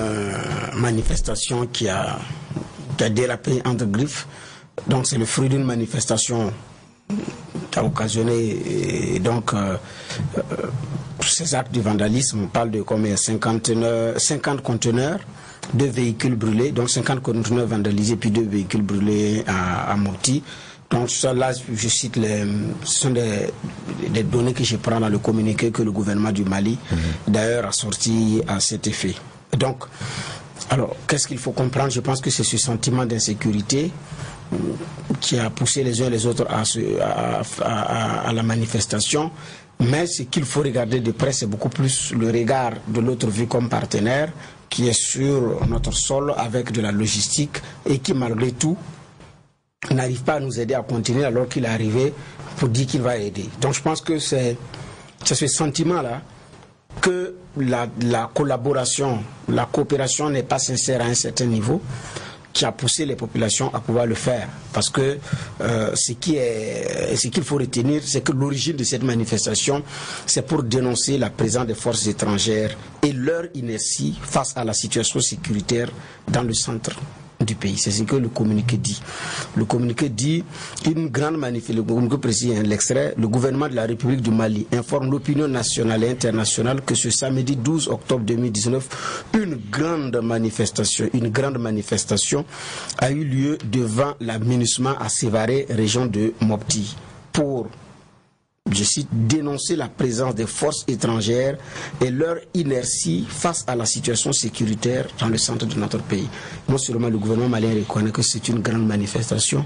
manifestation qui a dérapé entre griffes. Donc c'est le fruit d'une manifestation qui a occasionné donc ces actes de vandalisme. On parle de combien? 50 conteneurs, 2 véhicules brûlés, donc 50 conteneurs vandalisés, puis 2 véhicules brûlés à Mopti. Donc ça, là, je cite ce sont des données que je prends dans le communiqué que le gouvernement du Mali, d'ailleurs, a sorti à cet effet. Donc, alors, qu'est-ce qu'il faut comprendre? Je pense que c'est ce sentiment d'insécurité qui a poussé les uns et les autres à la manifestation. Mais ce qu'il faut regarder de près, c'est beaucoup plus le regard de l'autre vu comme partenaire, qui est sur notre sol avec de la logistique et qui, malgré tout, n'arrive pas à nous aider à continuer alors qu'il est arrivé pour dire qu'il va aider. Donc je pense que c'est ce sentiment-là que la collaboration, la coopération n'est pas sincère à un certain niveau, qui a poussé les populations à pouvoir le faire. Parce que ce qu'il faut retenir, c'est que l'origine de cette manifestation, c'est pour dénoncer la présence des forces étrangères et leur inertie face à la situation sécuritaire dans le centre du pays. C'est ce que le communiqué dit. Le communiqué dit une grande manifestation, le communiqué précise l'extrait, le gouvernement de la République du Mali informe l'opinion nationale et internationale que ce samedi 12 octobre 2019, une grande manifestation a eu lieu devant la MINUSMA à Sévaré, région de Mopti, pour, je cite, dénoncer la présence des forces étrangères et leur inertie face à la situation sécuritaire dans le centre de notre pays. Non seulement le gouvernement malien reconnaît que c'est une grande manifestation,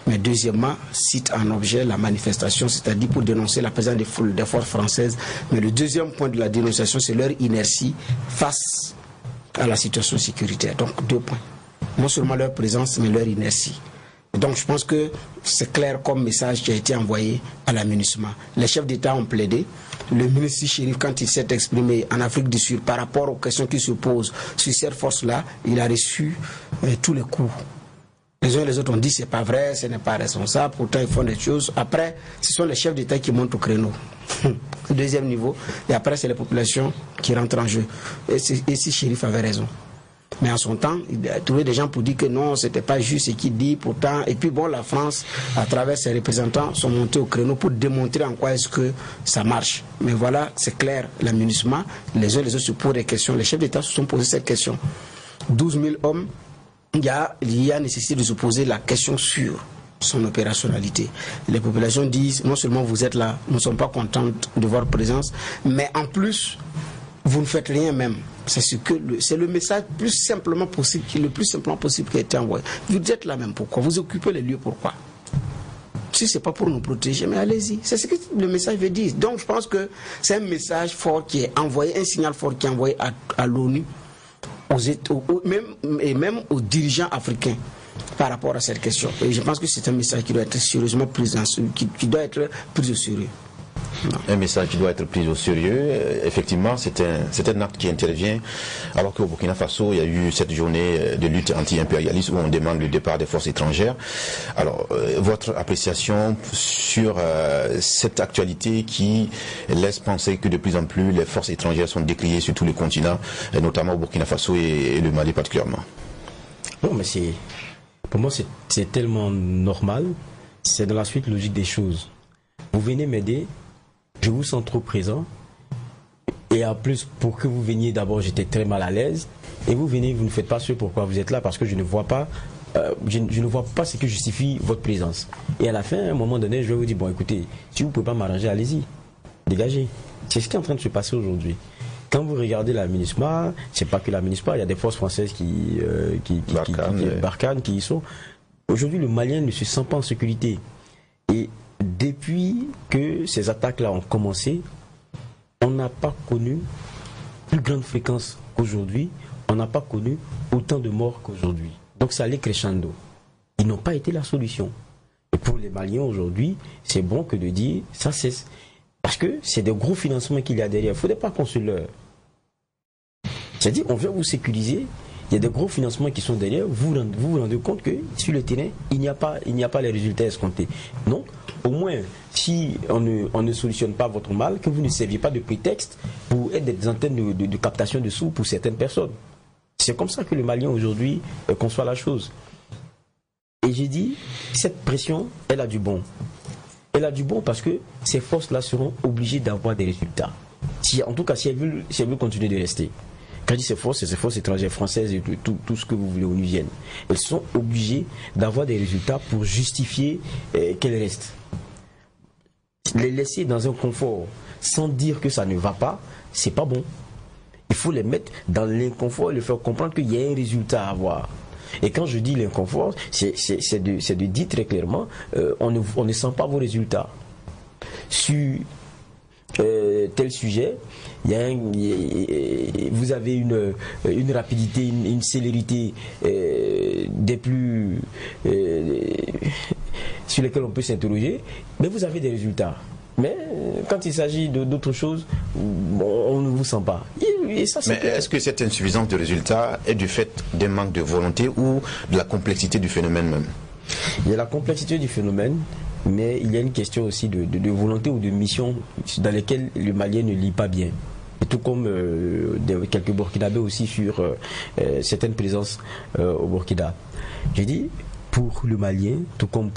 mais deuxièmement, cite en objet la manifestation, c'est-à-dire pour dénoncer la présence des forces françaises. Mais le deuxième point de la dénonciation, c'est leur inertie face à la situation sécuritaire. Donc 2 points. Non seulement leur présence, mais leur inertie. Donc je pense que c'est clair comme message qui a été envoyé à la MINUSMA. Les chefs d'État ont plaidé. Le ministre Chérif, quand il s'est exprimé en Afrique du Sud par rapport aux questions qui se posent sur cette force-là, il a reçu tous les coups. Les uns et les autres ont dit c'est pas vrai, ce n'est pas responsable, pourtant ils font des choses. Après, ce sont les chefs d'État qui montent au créneau. Deuxième niveau. Et après, c'est les populations qui rentrent en jeu. Et si Chérif avait raison. Mais en son temps, il a trouvé des gens pour dire que non, c'était pas juste ce qu'il dit, pourtant. Et puis bon, la France, à travers ses représentants, sont montés au créneau pour démontrer en quoi est-ce que ça marche. Mais voilà, c'est clair, la MINUSMA, les uns et les autres se posent des questions. Les chefs d'État se sont posés cette question. 12 000 hommes, il y a nécessité de se poser la question sur son opérationnalité. Les populations disent, non seulement vous êtes là, nous ne sommes pas contents de votre présence, mais en plus, vous ne faites rien même. C'est le message le plus simplement possible qui a été envoyé. Vous êtes là même pourquoi? Vous occupez les lieux pourquoi? Si ce n'est pas pour nous protéger, mais allez-y. C'est ce que le message veut dire. Donc je pense que c'est un message fort qui est envoyé, un signal fort qui est envoyé à l'ONU, même aux dirigeants africains par rapport à cette question. Et je pense que c'est un message qui doit être sérieusement pris au sérieux. Un message qui doit être pris au sérieux. Effectivement, c'est un acte qui intervient alors qu'au Burkina Faso, il y a eu cette journée de lutte anti-impérialiste où on demande le départ des forces étrangères. Alors, votre appréciation sur cette actualité qui laisse penser que de plus en plus les forces étrangères sont décriées sur tous les continents, notamment au Burkina Faso et le Mali particulièrement. Non, mais pour moi, c'est tellement normal. C'est dans la suite logique des choses. Vous venez m'aider, je vous sens trop présent. Et en plus, pour que vous veniez d'abord, j'étais très mal à l'aise. Et vous venez, vous ne faites pas ce pourquoi vous êtes là, parce que je ne vois pas, je ne vois pas ce qui justifie votre présence. Et à la fin, à un moment donné, je vais vous dire, bon écoutez, si vous ne pouvez pas m'arranger, allez-y, dégagez. C'est ce qui est en train de se passer aujourd'hui. Quand vous regardez la MINUSMA, c'est pas que la MINUSMA, il y a des forces françaises qui Barkhane, qui y sont. Aujourd'hui, le Malien ne se sent pas en sécurité. Et depuis que ces attaques-là ont commencé, on n'a pas connu plus grande fréquence qu'aujourd'hui, on n'a pas connu autant de morts qu'aujourd'hui. Donc ça allait crescendo. Ils n'ont pas été la solution. Et pour les Maliens aujourd'hui, c'est bon que de dire ça cesse. Parce que c'est des gros financements qu'il y a derrière. Il ne faudrait pas qu'on se leurre. C'est-à-dire, on veut vous sécuriser. Il y a des gros financements qui sont derrière. Vous vous rendez compte que sur le terrain, il n'y a pas les résultats escomptés. Donc, au moins, si on ne solutionne pas votre mal, que vous ne serviez pas de prétexte pour être des antennes de captation de sous pour certaines personnes. C'est comme ça que le Malien aujourd'hui conçoit la chose. Et j'ai dit, cette pression, elle a du bon. Elle a du bon parce que ces forces-là seront obligées d'avoir des résultats. En tout cas, si elles veulent continuer de rester. Quand je dis ces forces, c'est ces forces étrangères françaises et tout ce que vous voulez onusiennes. Elles sont obligées d'avoir des résultats pour justifier qu'elles restent. Les laisser dans un confort sans dire que ça ne va pas, c'est pas bon. Il faut les mettre dans l'inconfort et leur faire comprendre qu'il y a un résultat à avoir. Et quand je dis l'inconfort, c'est de dire très clairement, on ne sent pas vos résultats. Sur tel sujet, vous avez une rapidité, une célérité des plus sur lesquels on peut s'interroger, mais vous avez des résultats. Mais quand il s'agit d'autres choses, on ne vous sent pas. Et ça, mais est-ce que cette insuffisance de résultats est du fait d'un manque de volonté ou de la complexité du phénomène même? Il y a la complexité du phénomène, mais il y a une question aussi de volonté ou de mission dans lesquelles le Malien ne lit pas bien. Et tout comme quelques Burkinabés aussi sur certaines présences au Burkina. J'ai dit, pour le Malien, tout comme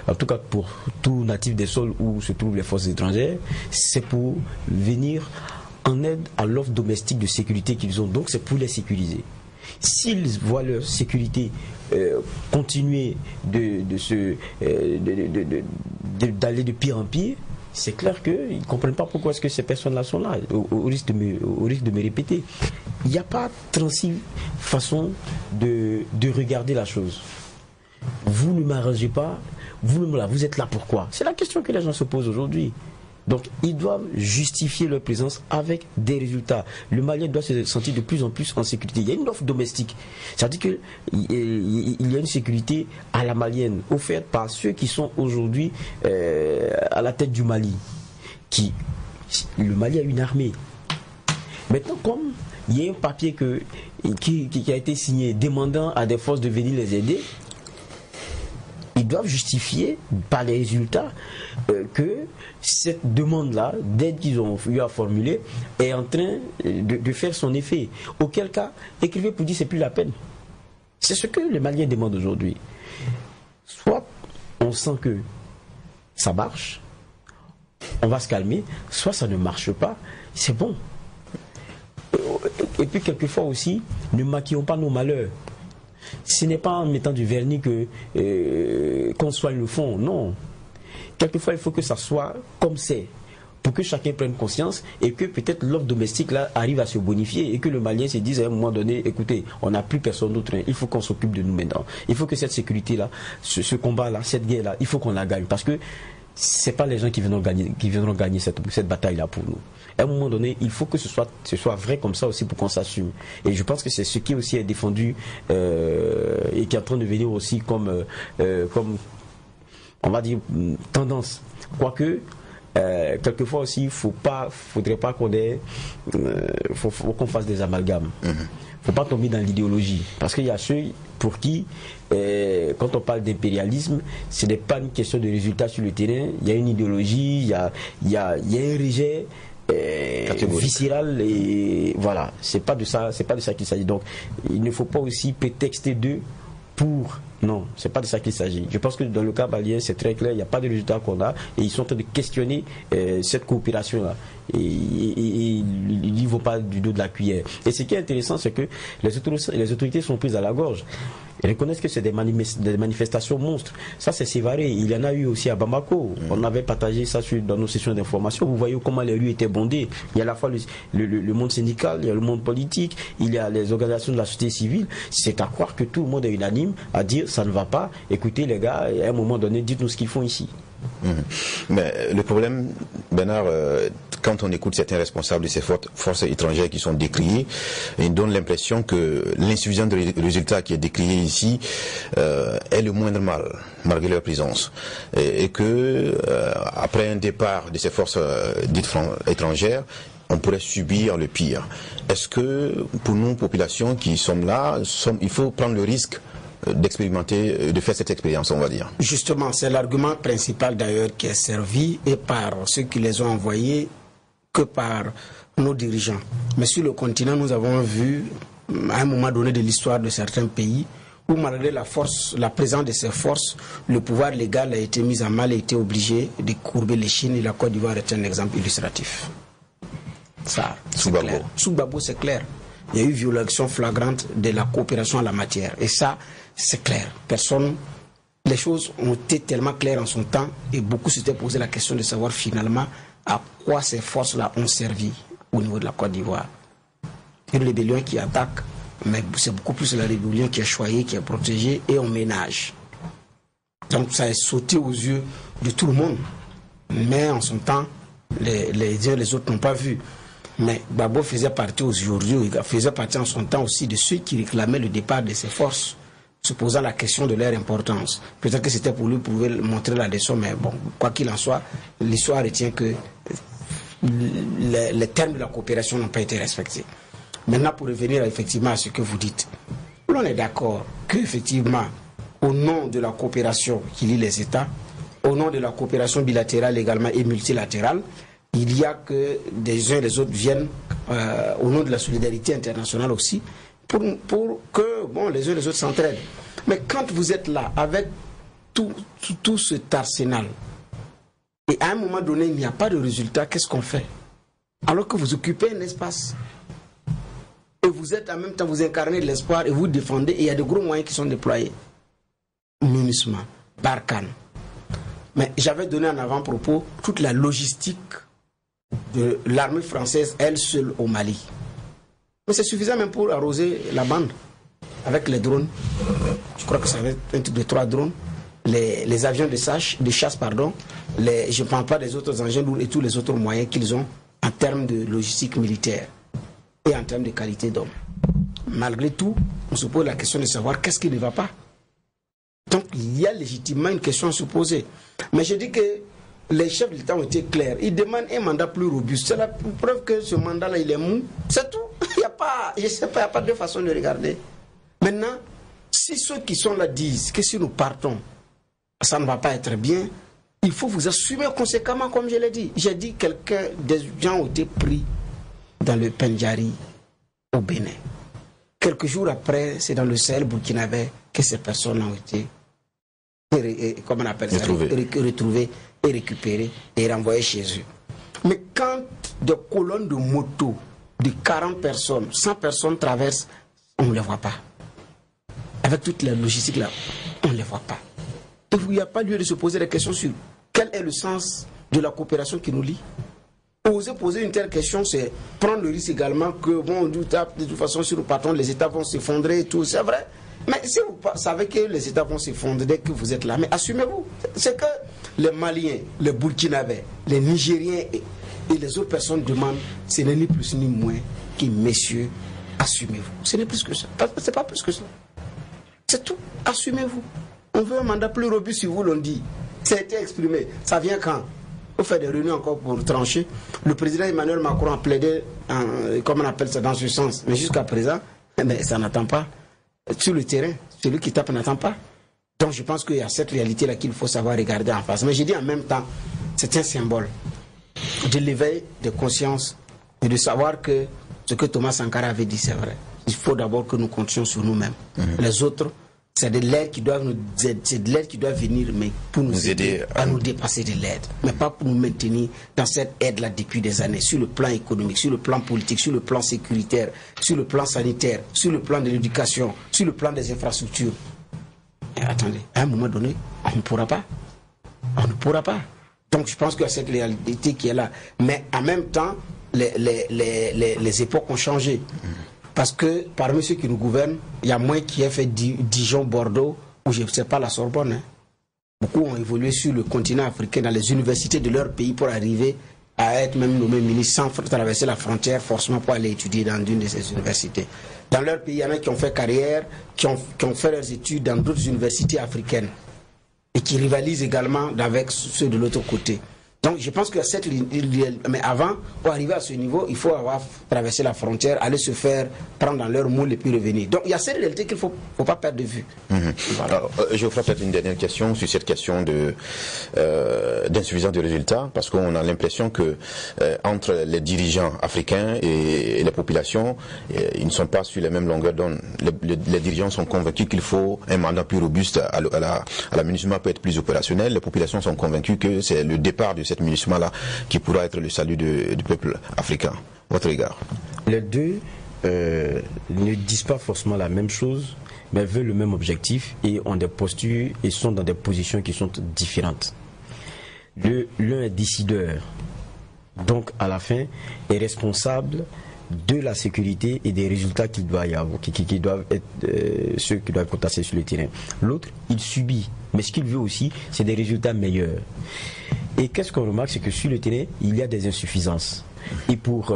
en tout cas pour tout natif des sols où se trouvent les forces étrangères, c'est pour venir en aide à l'offre domestique de sécurité qu'ils ont. Donc c'est pour les sécuriser. S'ils voient leur sécurité continuer d'aller de pire en pire, c'est clair qu'ils ne comprennent pas pourquoi est-ce que ces personnes-là sont là, au risque de me répéter. Il n'y a pas 36 façons de regarder la chose. Vous ne m'arrangez pas, vous êtes là pourquoi? C'est la question que les gens se posent aujourd'hui. Donc ils doivent justifier leur présence avec des résultats. Le Malien doit se sentir de plus en plus en sécurité. Il y a une offre domestique. C'est-à-dire qu'il y a une sécurité à la malienne offerte par ceux qui sont aujourd'hui à la tête du Mali. Le Mali a une armée. Maintenant, comme il y a un papier qui a été signé demandant à des forces de venir les aider, ils doivent justifier par les résultats que cette demande-là, d'aide qu'ils ont eu à formuler, est en train de faire son effet. Auquel cas, écrivez pour dire c'est plus la peine. C'est ce que les Maliens demandent aujourd'hui. Soit on sent que ça marche, on va se calmer, soit ça ne marche pas, c'est bon. Et puis quelquefois aussi, ne maquillons pas nos malheurs. Ce n'est pas en mettant du vernis qu'on soigne le fond, non. Quelquefois, il faut que ça soit comme c'est, pour que chacun prenne conscience et que peut-être l'offre domestique là arrive à se bonifier et que le Malien se dise à un moment donné, écoutez, on n'a plus personne d'autre, il faut qu'on s'occupe de nous maintenant. Il faut que cette sécurité-là, ce combat-là, cette guerre-là, il faut qu'on la gagne parce que c'est pas les gens qui viendront gagner cette bataille-là pour nous. À un moment donné, il faut que ce soit vrai comme ça aussi pour qu'on s'assume. Et je pense que c'est ce qui aussi est défendu et qui est en train de venir aussi comme on va dire, tendance. Quoique, quelquefois aussi, faudrait pas qu'on qu'on fasse des amalgames. Faut pas tomber dans l'idéologie, parce qu'il y a ceux pour qui, quand on parle d'impérialisme, ce n'est pas une question de résultat sur le terrain. Il y a une idéologie, il y a un rejet viscéral, et voilà. C'est pas de ça qu'il s'agit. Donc, il ne faut pas aussi prétexter d'eux pour. Non, c'est pas de ça qu'il s'agit. Je pense que dans le cas malien, c'est très clair, il n'y a pas de résultat qu'on a, et ils sont en train de questionner cette coopération-là. Et ils ne vont pas du dos de la cuillère. Et ce qui est intéressant, c'est que les autorités sont prises à la gorge. Ils reconnaissent que c'est des manifestations monstres. Ça, c'est sévaré. Il y en a eu aussi à Bamako. On avait partagé ça dans nos sessions d'information. Vous voyez comment les rues étaient bondées. Il y a à la fois le monde syndical, il y a le monde politique, il y a les organisations de la société civile. C'est à croire que tout le monde est unanime à dire ça ne va pas. Écoutez les gars, à un moment donné, dites-nous ce qu'ils font ici. Mais le problème, Bernard, quand on écoute certains responsables de ces forces étrangères qui sont décriées, ils donnent l'impression que l'insuffisance de résultats qui est décrié ici est le moindre mal, malgré leur présence. Et que, après un départ de ces forces dites étrangères, on pourrait subir le pire. Est-ce que, pour nous, populations qui sommes là, il faut prendre le risque d'expérimenter, de faire cette expérience, on va dire? Justement, c'est l'argument principal d'ailleurs qui est servi, et par ceux qui les ont envoyés que par nos dirigeants. Mais sur le continent, nous avons vu à un moment donné de l'histoire de certains pays où, malgré la présence de ces forces, le pouvoir légal a été mis à mal et a été obligé de courber les chines, et la Côte d'Ivoire est un exemple illustratif. Ça, c'est clair. Sous Gbagbo, c'est clair. Il y a eu violation flagrante de la coopération en la matière. Et ça, c'est clair. Les choses ont été tellement claires en son temps, et beaucoup s'étaient posé la question de savoir finalement à quoi ces forces-là ont servi au niveau de la Côte d'Ivoire. Une rébellion qui attaque, mais c'est beaucoup plus la rébellion qui est choyée, qui est protégée, et on ménage. Donc ça est sauté aux yeux de tout le monde. Mais en son temps, les uns et les autres n'ont pas vu. Mais Gbagbo faisait partie aujourd'hui, il faisait partie en son temps aussi de ceux qui réclamaient le départ de ces forces, se posant la question de leur importance. Peut-être que c'était pour lui montrer la leçon, mais bon, quoi qu'il en soit, l'histoire retient que les termes de la coopération n'ont pas été respectés. Maintenant, pour revenir effectivement à ce que vous dites, on est d'accord qu'effectivement, au nom de la coopération qui lie les États, au nom de la coopération bilatérale également et multilatérale, il y a que des uns et les autres viennent au nom de la solidarité internationale aussi pour que les uns et les autres s'entraident. Mais quand vous êtes là avec tout cet arsenal et à un moment donné il n'y a pas de résultat, qu'est-ce qu'on fait? Alors que vous occupez un espace et vous êtes en même temps, vous incarnez de l'espoir et vous défendez, et il y a de gros moyens qui sont déployés. MINUSMA, Barkhane. Mais j'avais donné en avant-propos toute la logistique de l'armée française, elle seule, au Mali. Mais c'est suffisant même pour arroser la bande avec les drones. Je crois que ça va être un truc de 3 drones. Les avions de chasse, je ne parle pas des autres engins lourds et tous les autres moyens qu'ils ont en termes de logistique militaire et en termes de qualité d'homme. Malgré tout, on se pose la question de savoir qu'est-ce qui ne va pas. Donc il y a légitimement une question à se poser. Mais je dis que les chefs de l'État ont été clairs. Ils demandent un mandat plus robuste. C'est la preuve que ce mandat-là, il est mou. C'est tout. Il n'y a pas, je sais pas, il n'y a pas de façon de regarder. Maintenant, si ceux qui sont là disent que si nous partons, ça ne va pas être bien, il faut vous assumer conséquemment, comme je l'ai dit. J'ai dit des gens ont été pris dans le Pendjari au Bénin. Quelques jours après, c'est dans le Sahel burkinabé que ces personnes ont été retrouvées et récupérées et renvoyées chez eux. Mais quand des colonnes de motos de 40 personnes, 100 personnes traversent, on ne les voit pas. Avec toute la logistique là, on ne les voit pas. Et il n'y a pas lieu de se poser la question sur quel est le sens de la coopération qui nous lie. Oser poser une telle question, c'est prendre le risque également que, de toute façon, si nous partons, les États vont s'effondrer et tout, c'est vrai. Mais si vous savez que les États vont s'effondrer dès que vous êtes là, mais assumez-vous. C'est que les Maliens, les Burkinabés, les Nigériens et les autres personnes demandent, ce n'est ni plus ni moins que, messieurs, assumez-vous. Ce n'est plus que ça. C'est pas plus que ça. C'est tout. Assumez-vous. On veut un mandat plus robuste, si vous l'ont dit. Ça a été exprimé. Ça vient quand? faut faire des réunions encore pour trancher. Le président Emmanuel Macron a plaidé, comme on appelle ça, dans ce sens. Mais jusqu'à présent, ça n'attend pas. Sur le terrain, celui qui tape n'attend pas. Donc je pense qu'il y a cette réalité-là qu'il faut savoir regarder en face. Mais je dis en même temps, c'est un symbole de l'éveil de conscience et de savoir que ce que Thomas Sankara avait dit, c'est vrai. Il faut d'abord que nous comptions sur nous-mêmes. Les autres, c'est de l'aide qui doit nous aider, c'est de l'aide qui doit venir, mais pour nous aider à nous dépasser de l'aide, mais pas pour nous maintenir dans cette aide-là depuis des années, sur le plan économique, sur le plan politique, sur le plan sécuritaire, sur le plan sanitaire, sur le plan de l'éducation, sur le plan des infrastructures. Et attendez, à un moment donné, on ne pourra pas. On ne pourra pas. Donc je pense qu'il y a cette réalité qui est là. Mais en même temps, les époques ont changé. Parce que parmi ceux qui nous gouvernent, il y a moins qui a fait Dijon, Bordeaux, ou je ne sais pas la Sorbonne. Hein. Beaucoup ont évolué sur le continent africain, dans les universités de leur pays, pour arriver à être même nommé ministre sans traverser la frontière forcément pour aller étudier dans une de ces universités. Dans leur pays, il y en a qui ont fait carrière, qui ont fait leurs études dans d'autres universités africaines et qui rivalisent également avec ceux de l'autre côté. Donc je pense qu'il y a cette... Mais avant, pour arriver à ce niveau, il faut avoir traversé la frontière, aller se faire prendre dans leur moule et puis revenir. Donc il y a cette réalité qu'il ne faut pas perdre de vue. Voilà. Alors, je vous ferai peut-être une dernière question sur cette question d'insuffisance de résultats, parce qu'on a l'impression que entre les dirigeants africains et les populations, ils ne sont pas sur les mêmes longueurs d'onde. Les dirigeants sont convaincus qu'il faut un mandat plus robuste à la MINUSMA peut être plus opérationnel. Les populations sont convaincues que c'est le départ de cette MINUSMA-là qui pourra être le salut du peuple africain. Votre regard? Les deux ne disent pas forcément la même chose, mais veulent le même objectif et ont des postures et sont dans des positions qui sont différentes. L'un est décideur, donc à la fin est responsable de la sécurité et des résultats qu'il doit y avoir, qui doivent être ceux qui doivent être sur le terrain. L'autre, il subit, mais ce qu'il veut aussi, c'est des résultats meilleurs. Et qu'est-ce qu'on remarque, c'est que sur le terrain, il y a des insuffisances. Et pour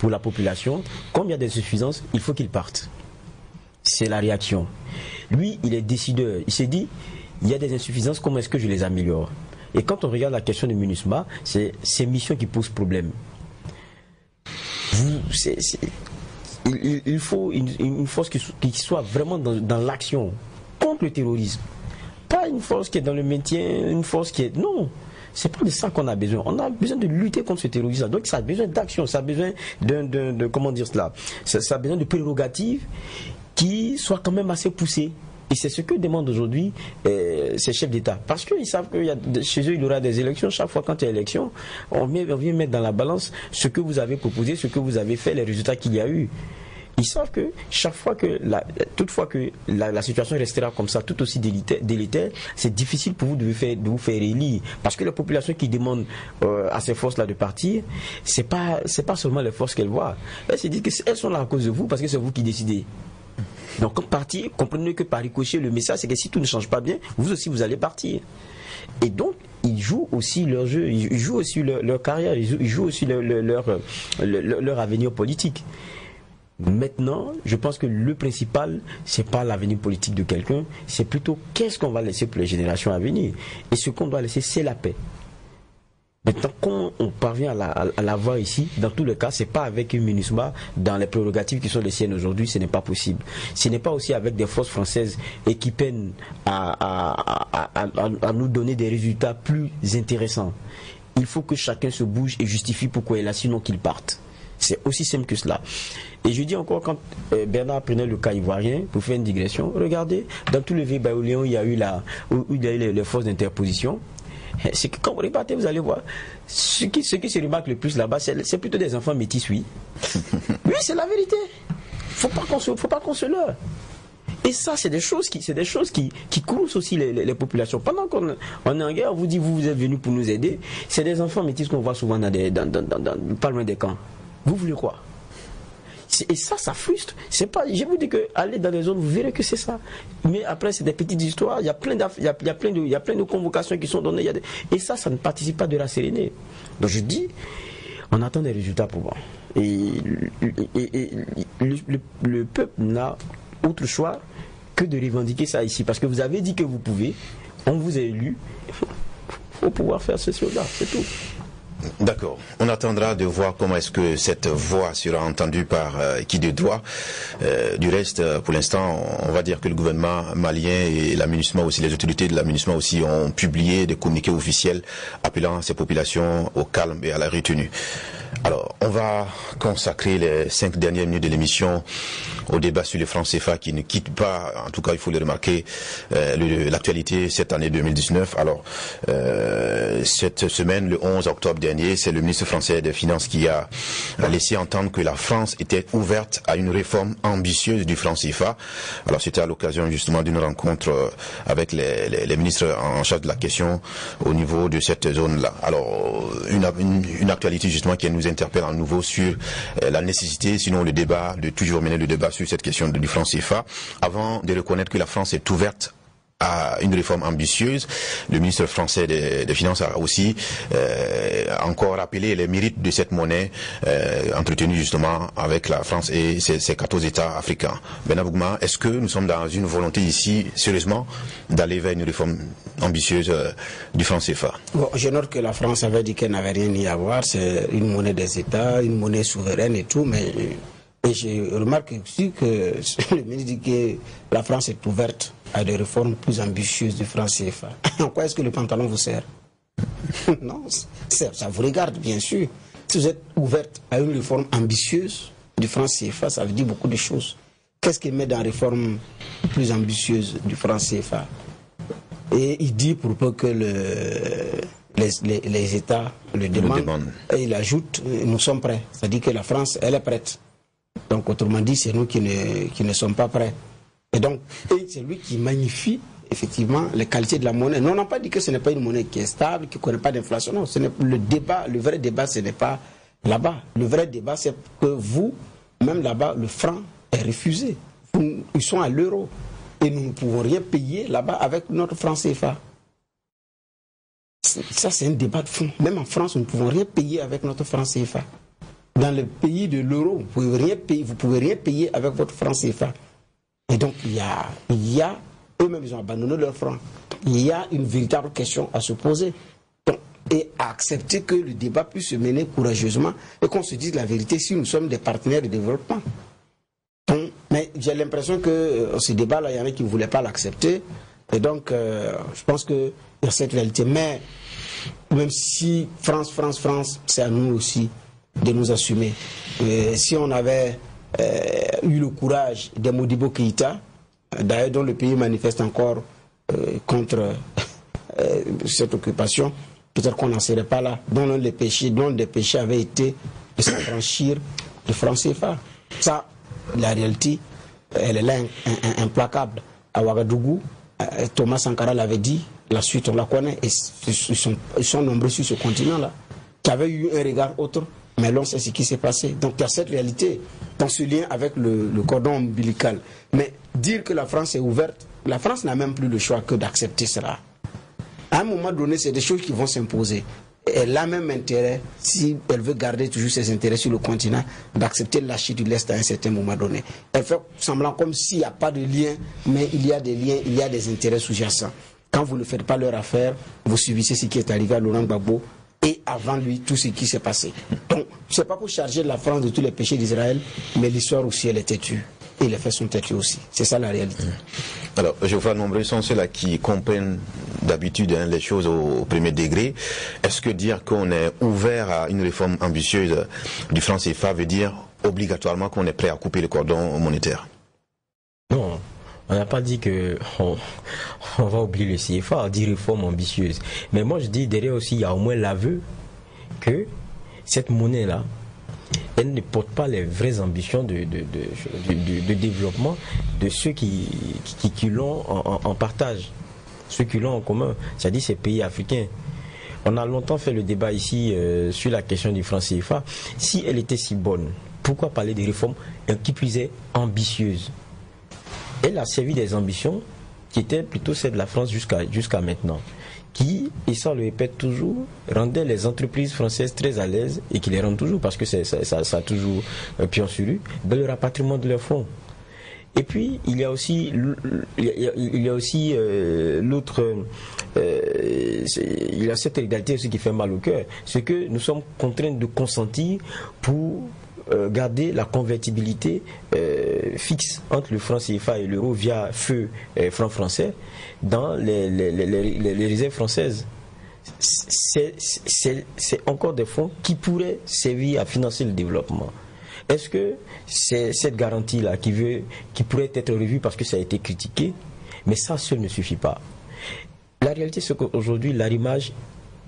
la population, comme il y a des insuffisances, il faut qu'il parte. C'est la réaction. Lui, il est décideur. Il s'est dit, il y a des insuffisances, comment est-ce que je les améliore? Et quand on regarde la question de MINUSMA, c'est ces missions qui posent problème. Il faut une force qui soit vraiment dans l'action contre le terrorisme. Pas une force qui est dans le maintien, une force qui est... Non, c'est pas de ça qu'on a besoin. On a besoin de lutter contre ce terrorisme. Donc ça a besoin d'action, ça a besoin de comment dire cela, ça a besoin de prérogatives qui soient quand même assez poussées. Et c'est ce que demandent aujourd'hui ces chefs d'État. Parce qu'ils savent que chez eux, il y aura des élections. Chaque fois quand il y a élection, on vient mettre dans la balance ce que vous avez proposé, ce que vous avez fait, les résultats qu'il y a eu. Ils savent que chaque fois que, toutefois que la situation restera comme ça, tout aussi délétère, c'est difficile pour vous de vous faire élire. Parce que la population qui demande à ces forces-là de partir, c'est pas seulement les forces qu'elles voient. Elles se disent qu'elles sont là à cause de vous, parce que c'est vous qui décidez. Donc quand partir, comprenez que par ricochet, le message c'est que si tout ne change pas bien, vous aussi vous allez partir. Et donc ils jouent aussi leur jeu, ils jouent aussi leur carrière, ils jouent aussi leur avenir politique. Maintenant, je pense que le principal, c'est pas l'avenir politique de quelqu'un, c'est plutôt qu'est-ce qu'on va laisser pour les générations à venir. Et ce qu'on doit laisser, c'est la paix. Maintenant, quand on parvient à l'avoir ici, dans tous les cas, c'est pas avec une MINUSMA dans les prérogatives qui sont les siennes aujourd'hui, ce n'est pas possible. Ce n'est pas aussi avec des forces françaises et qui peinent à nous donner des résultats plus intéressants. Il faut que chacun se bouge et justifie pourquoi il est là, sinon qu'il parte. C'est aussi simple que cela. Et je dis encore, quand Bernard prenait le cas ivoirien, pour faire une digression, regardez, dans tout le Vieux-Baoléon, il y a eu les forces d'interposition. C'est que quand vous repartez, vous allez voir, ce qui se remarque le plus là-bas, c'est plutôt des enfants métis, oui. Oui, c'est la vérité. Faut pas qu'on se leurre. Et ça, c'est des choses qui courroucent aussi les populations. Pendant qu'on est en guerre, on vous dit, vous êtes venus pour nous aider. C'est des enfants métis qu'on voit souvent pas loin des camps. Vous voulez quoi? Et ça frustre. C'est pas, je vous dis que aller dans les zones, vous verrez que c'est ça. Mais après, c'est des petites histoires. Il y a plein de convocations qui sont données. Et ça ne participe pas de la sérénité. Donc je dis, on attend des résultats pour voir. Et le peuple n'a autre choix que de revendiquer ça ici. Parce que vous avez dit que vous pouvez. On vous a élu. faut pouvoir faire ce slogan, c'est tout. D'accord. On attendra de voir comment est-ce que cette voix sera entendue par qui de droit. Du reste, pour l'instant, on va dire que le gouvernement malien et la MINUSMA aussi, les autorités de la MINUSMA aussi ont publié des communiqués officiels appelant ces populations au calme et à la retenue. Alors, on va consacrer les 5 dernières minutes de l'émission au débat sur les francs CFA qui ne quitte pas, en tout cas il faut le remarquer, l'actualité cette année 2019. Alors, cette semaine, le 11 octobre dernier, c'est le ministre français des Finances qui a laissé entendre que la France était ouverte à une réforme ambitieuse du franc CFA. Alors, c'était à l'occasion justement d'une rencontre avec les ministres en charge de la question au niveau de cette zone-là. Alors, une actualité justement qui nous interpelle à nouveau sur la nécessité, sinon le débat, de toujours mener le débat sur cette question du franc CFA, avant de reconnaître que la France est ouverte à une réforme ambitieuse. Le ministre français des Finances a aussi encore rappelé les mérites de cette monnaie entretenue justement avec la France et ses 14 États africains. Bernard Boukma, est-ce que nous sommes dans une volonté ici, sérieusement, d'aller vers une réforme ambitieuse du franc CFA? Bon, je note que la France avait dit qu'elle n'avait rien à voir, c'est une monnaie des États, une monnaie souveraine et tout, mais et je remarque aussi que le ministre dit que la France est ouverte à des réformes plus ambitieuses du franc CFA. En quoi est-ce que le pantalon vous sert? Non, ça vous regarde, bien sûr. Si vous êtes ouverte à une réforme ambitieuse du franc CFA, ça veut dire beaucoup de choses. Qu'est-ce qu'il met dans la réforme plus ambitieuse du franc CFA? Et il dit pour peu que les États le demandent, et il ajoute, nous sommes prêts. C'est-à-dire que la France, elle est prête. Donc, autrement dit, c'est nous qui ne sommes pas prêts. Et donc, c'est lui qui magnifie effectivement les qualités de la monnaie. Nous, on n'a pas dit que ce n'est pas une monnaie qui est stable, qui ne connaît pas d'inflation. Non, le vrai débat, ce n'est pas là-bas. Le vrai débat, c'est que vous, même là-bas, le franc est refusé. Ils sont à l'euro. Et nous ne pouvons rien payer là-bas avec notre franc CFA. Ça, c'est un débat de fond. Même en France, nous ne pouvons rien payer avec notre franc CFA. Dans le pays de l'euro, vous ne pouvez rien payer avec votre franc CFA. Et donc, il y a eux-mêmes, ils ont abandonné leur franc. Il y a une véritable question à se poser. Donc, et à accepter que le débat puisse se mener courageusement et qu'on se dise la vérité si nous sommes des partenaires de développement. Donc, mais j'ai l'impression que ce débat-là, il y en a qui ne voulaient pas l'accepter. Et donc, je pense qu'il y a cette réalité. Mais même si France, c'est à nous aussi de nous assumer. Si on avait eu le courage de Modibo Keïta, d'ailleurs dont le pays manifeste encore contre cette occupation, peut-être qu'on n'en serait pas là, dont des péchés avaient été de s'affranchir du franc CFA. Ça, la réalité, elle est là, implacable. À Ouagadougou, Thomas Sankara l'avait dit, la suite on la connaît, et ils sont nombreux sur ce continent-là, qui avaient eu un regard autre. Mais l'on sait ce qui s'est passé. Donc il y a cette réalité dans ce lien avec le cordon ombilical. Mais dire que la France est ouverte, la France n'a même plus le choix que d'accepter cela. À un moment donné, c'est des choses qui vont s'imposer. Elle a même intérêt, si elle veut garder toujours ses intérêts sur le continent, d'accepter la chute de l'Est à un certain moment donné. Elle fait semblant comme s'il n'y a pas de lien, mais il y a des liens, il y a des intérêts sous-jacents. Quand vous ne faites pas leur affaire, vous subissez ce qui est arrivé à Laurent Gbagbo et avant lui, tout ce qui s'est passé. Donc, ce n'est pas pour charger la France de tous les péchés d'Israël, mais l'histoire aussi, elle est têtue. Et les faits sont têtus aussi. C'est ça la réalité. Alors, je vois nombreux sont ceux-là qui comprennent d'habitude les choses au premier degré. Est-ce que dire qu'on est ouvert à une réforme ambitieuse du franc CFA veut dire obligatoirement qu'on est prêt à couper le cordon monétaire? Non. On n'a pas dit qu'on va oublier le CFA, on dit réforme ambitieuse. Mais moi je dis derrière aussi, il y a au moins l'aveu que cette monnaie-là, elle ne porte pas les vraies ambitions de développement de ceux qui l'ont en partage, ceux qui l'ont en commun, c'est-à-dire ces pays africains. On a longtemps fait le débat ici sur la question du franc CFA. Si elle était si bonne, pourquoi parler de réformes qui plus est ambitieuses? Elle a servi des ambitions qui étaient plutôt celles de la France jusqu'à maintenant, qui, et ça on le répète toujours, rendaient les entreprises françaises très à l'aise et qui les rendent toujours, parce que ça a toujours pion sur rue, dans le rapatriement de leurs fonds. Et puis il y a aussi l'autre, il y a cette réalité aussi qui fait mal au cœur, c'est que nous sommes contraints de consentir pour garder la convertibilité fixe entre le franc CFA et l'euro via feu franc français dans les réserves françaises. C'est encore des fonds qui pourraient servir à financer le développement. Est-ce que c'est cette garantie-là qui pourrait être revue parce que ça a été critiqué? Mais ça seul ne suffit pas. La réalité, c'est qu'aujourd'hui, l'arrimage,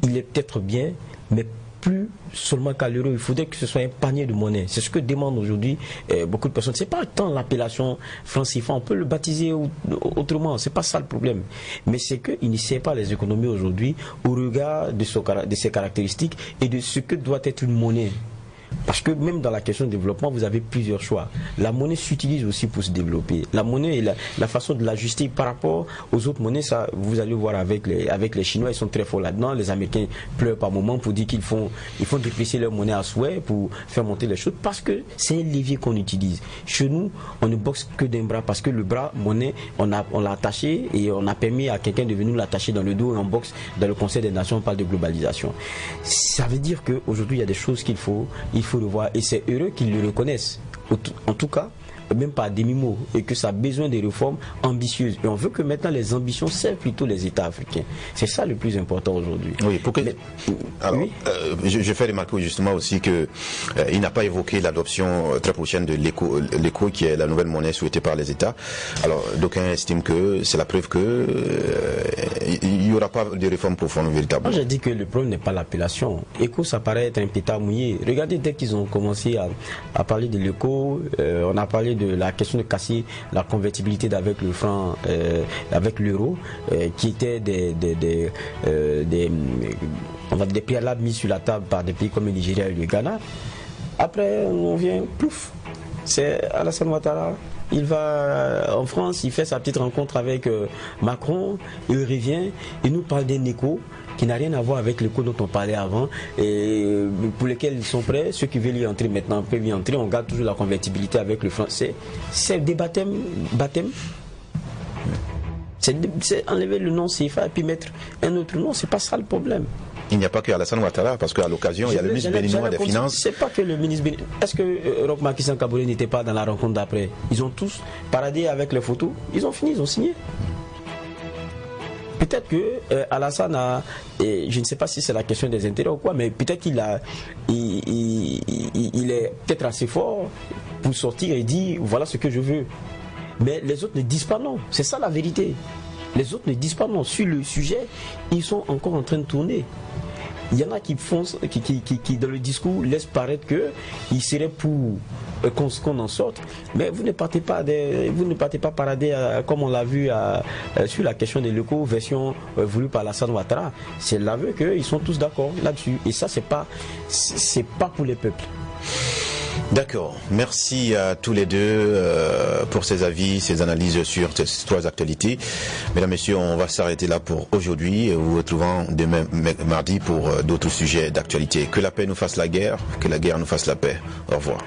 il est peut-être bien, mais plus seulement qu'à l'euro. Il faudrait que ce soit un panier de monnaie. C'est ce que demandent aujourd'hui beaucoup de personnes. C'est pas tant l'appellation franc CFA, on peut le baptiser autrement. C'est pas ça le problème. Mais c'est qu'il ne sert pas les économies aujourd'hui au regard de ses caractéristiques et de ce que doit être une monnaie. Parce que même dans la question de développement, vous avez plusieurs choix. La monnaie s'utilise aussi pour se développer. La monnaie et la façon de l'ajuster par rapport aux autres monnaies, ça, vous allez voir avec les Chinois, ils sont très forts là-dedans. Les Américains pleurent par moments pour dire qu'ils font déprécier leur monnaie à souhait pour faire monter les choses. Parce que c'est un levier qu'on utilise. Chez nous, on ne boxe que d'un bras. Parce que le bras monnaie, on l'a attaché et on a permis à quelqu'un de venir l'attacher dans le dos et on boxe dans le Conseil des Nations, on parle de globalisation. Ça veut dire qu'aujourd'hui, il y a des choses qu'il faut revoir et c'est heureux qu'ils le reconnaissent, en tout cas même pas à demi-mot, et que ça a besoin de réformes ambitieuses. Et on veut que maintenant les ambitions servent plutôt les États africains. C'est ça le plus important aujourd'hui. Oui, je fais remarquer justement aussi que il n'a pas évoqué l'adoption très prochaine de l'éco qui est la nouvelle monnaie souhaitée par les États. Alors d'aucuns estiment que c'est la preuve que il n'y aura pas de réforme profonde véritablement. Moi j'ai dit que le problème n'est pas l'appellation. Éco, ça paraît être un pétard mouillé. Regardez, dès qu'ils ont commencé à parler de l'éco, on a parlé de la question de casser la convertibilité avec le franc, avec l'euro, qui était des préalables mis sur la table par des pays comme le Nigeria et le Ghana. Après, on vient, plouf, c'est Alassane Ouattara. Il va en France, il fait sa petite rencontre avec Macron, il revient, il nous parle d'un éco qui n'a rien à voir avec l'éco dont on parlait avant, et pour lesquels ils sont prêts, ceux qui veulent y entrer maintenant peuvent y entrer, on garde toujours la convertibilité avec le français. C'est des baptêmes. C'est enlever le nom CFA et puis mettre un autre nom, c'est pas ça le problème. Il n'y a pas que Alassane Ouattara, parce qu'à l'occasion, il y a le ministre béninois des Finances. C'est pas que le ministre béninois. Est-ce que Roch Marc Christian Kaboré n'était pas dans la rencontre d'après? Ils ont tous paradé avec les photos, ils ont fini, ils ont signé. Peut-être que Alassane a, je ne sais pas si c'est la question des intérêts ou quoi, mais peut-être qu'il est peut-être assez fort pour sortir et dire voilà ce que je veux. Mais les autres ne disent pas non. C'est ça la vérité. Les autres ne disent pas non. Sur le sujet, ils sont encore en train de tourner. Il y en a qui dans le discours laissent paraître qu'ils seraient pour qu'on en sorte, mais vous ne partez pas parader comme on l'a vu sur la question de l'éco version voulue par Alassane Ouattara. C'est l'aveu qu'ils sont tous d'accord là-dessus. Et ça, c'est pas pour les peuples. D'accord. Merci à tous les deux pour ces avis, ces analyses sur ces trois actualités. Mesdames, Messieurs, on va s'arrêter là pour aujourd'hui. Vous retrouvons demain mardi pour d'autres sujets d'actualité. Que la paix nous fasse la guerre, que la guerre nous fasse la paix. Au revoir.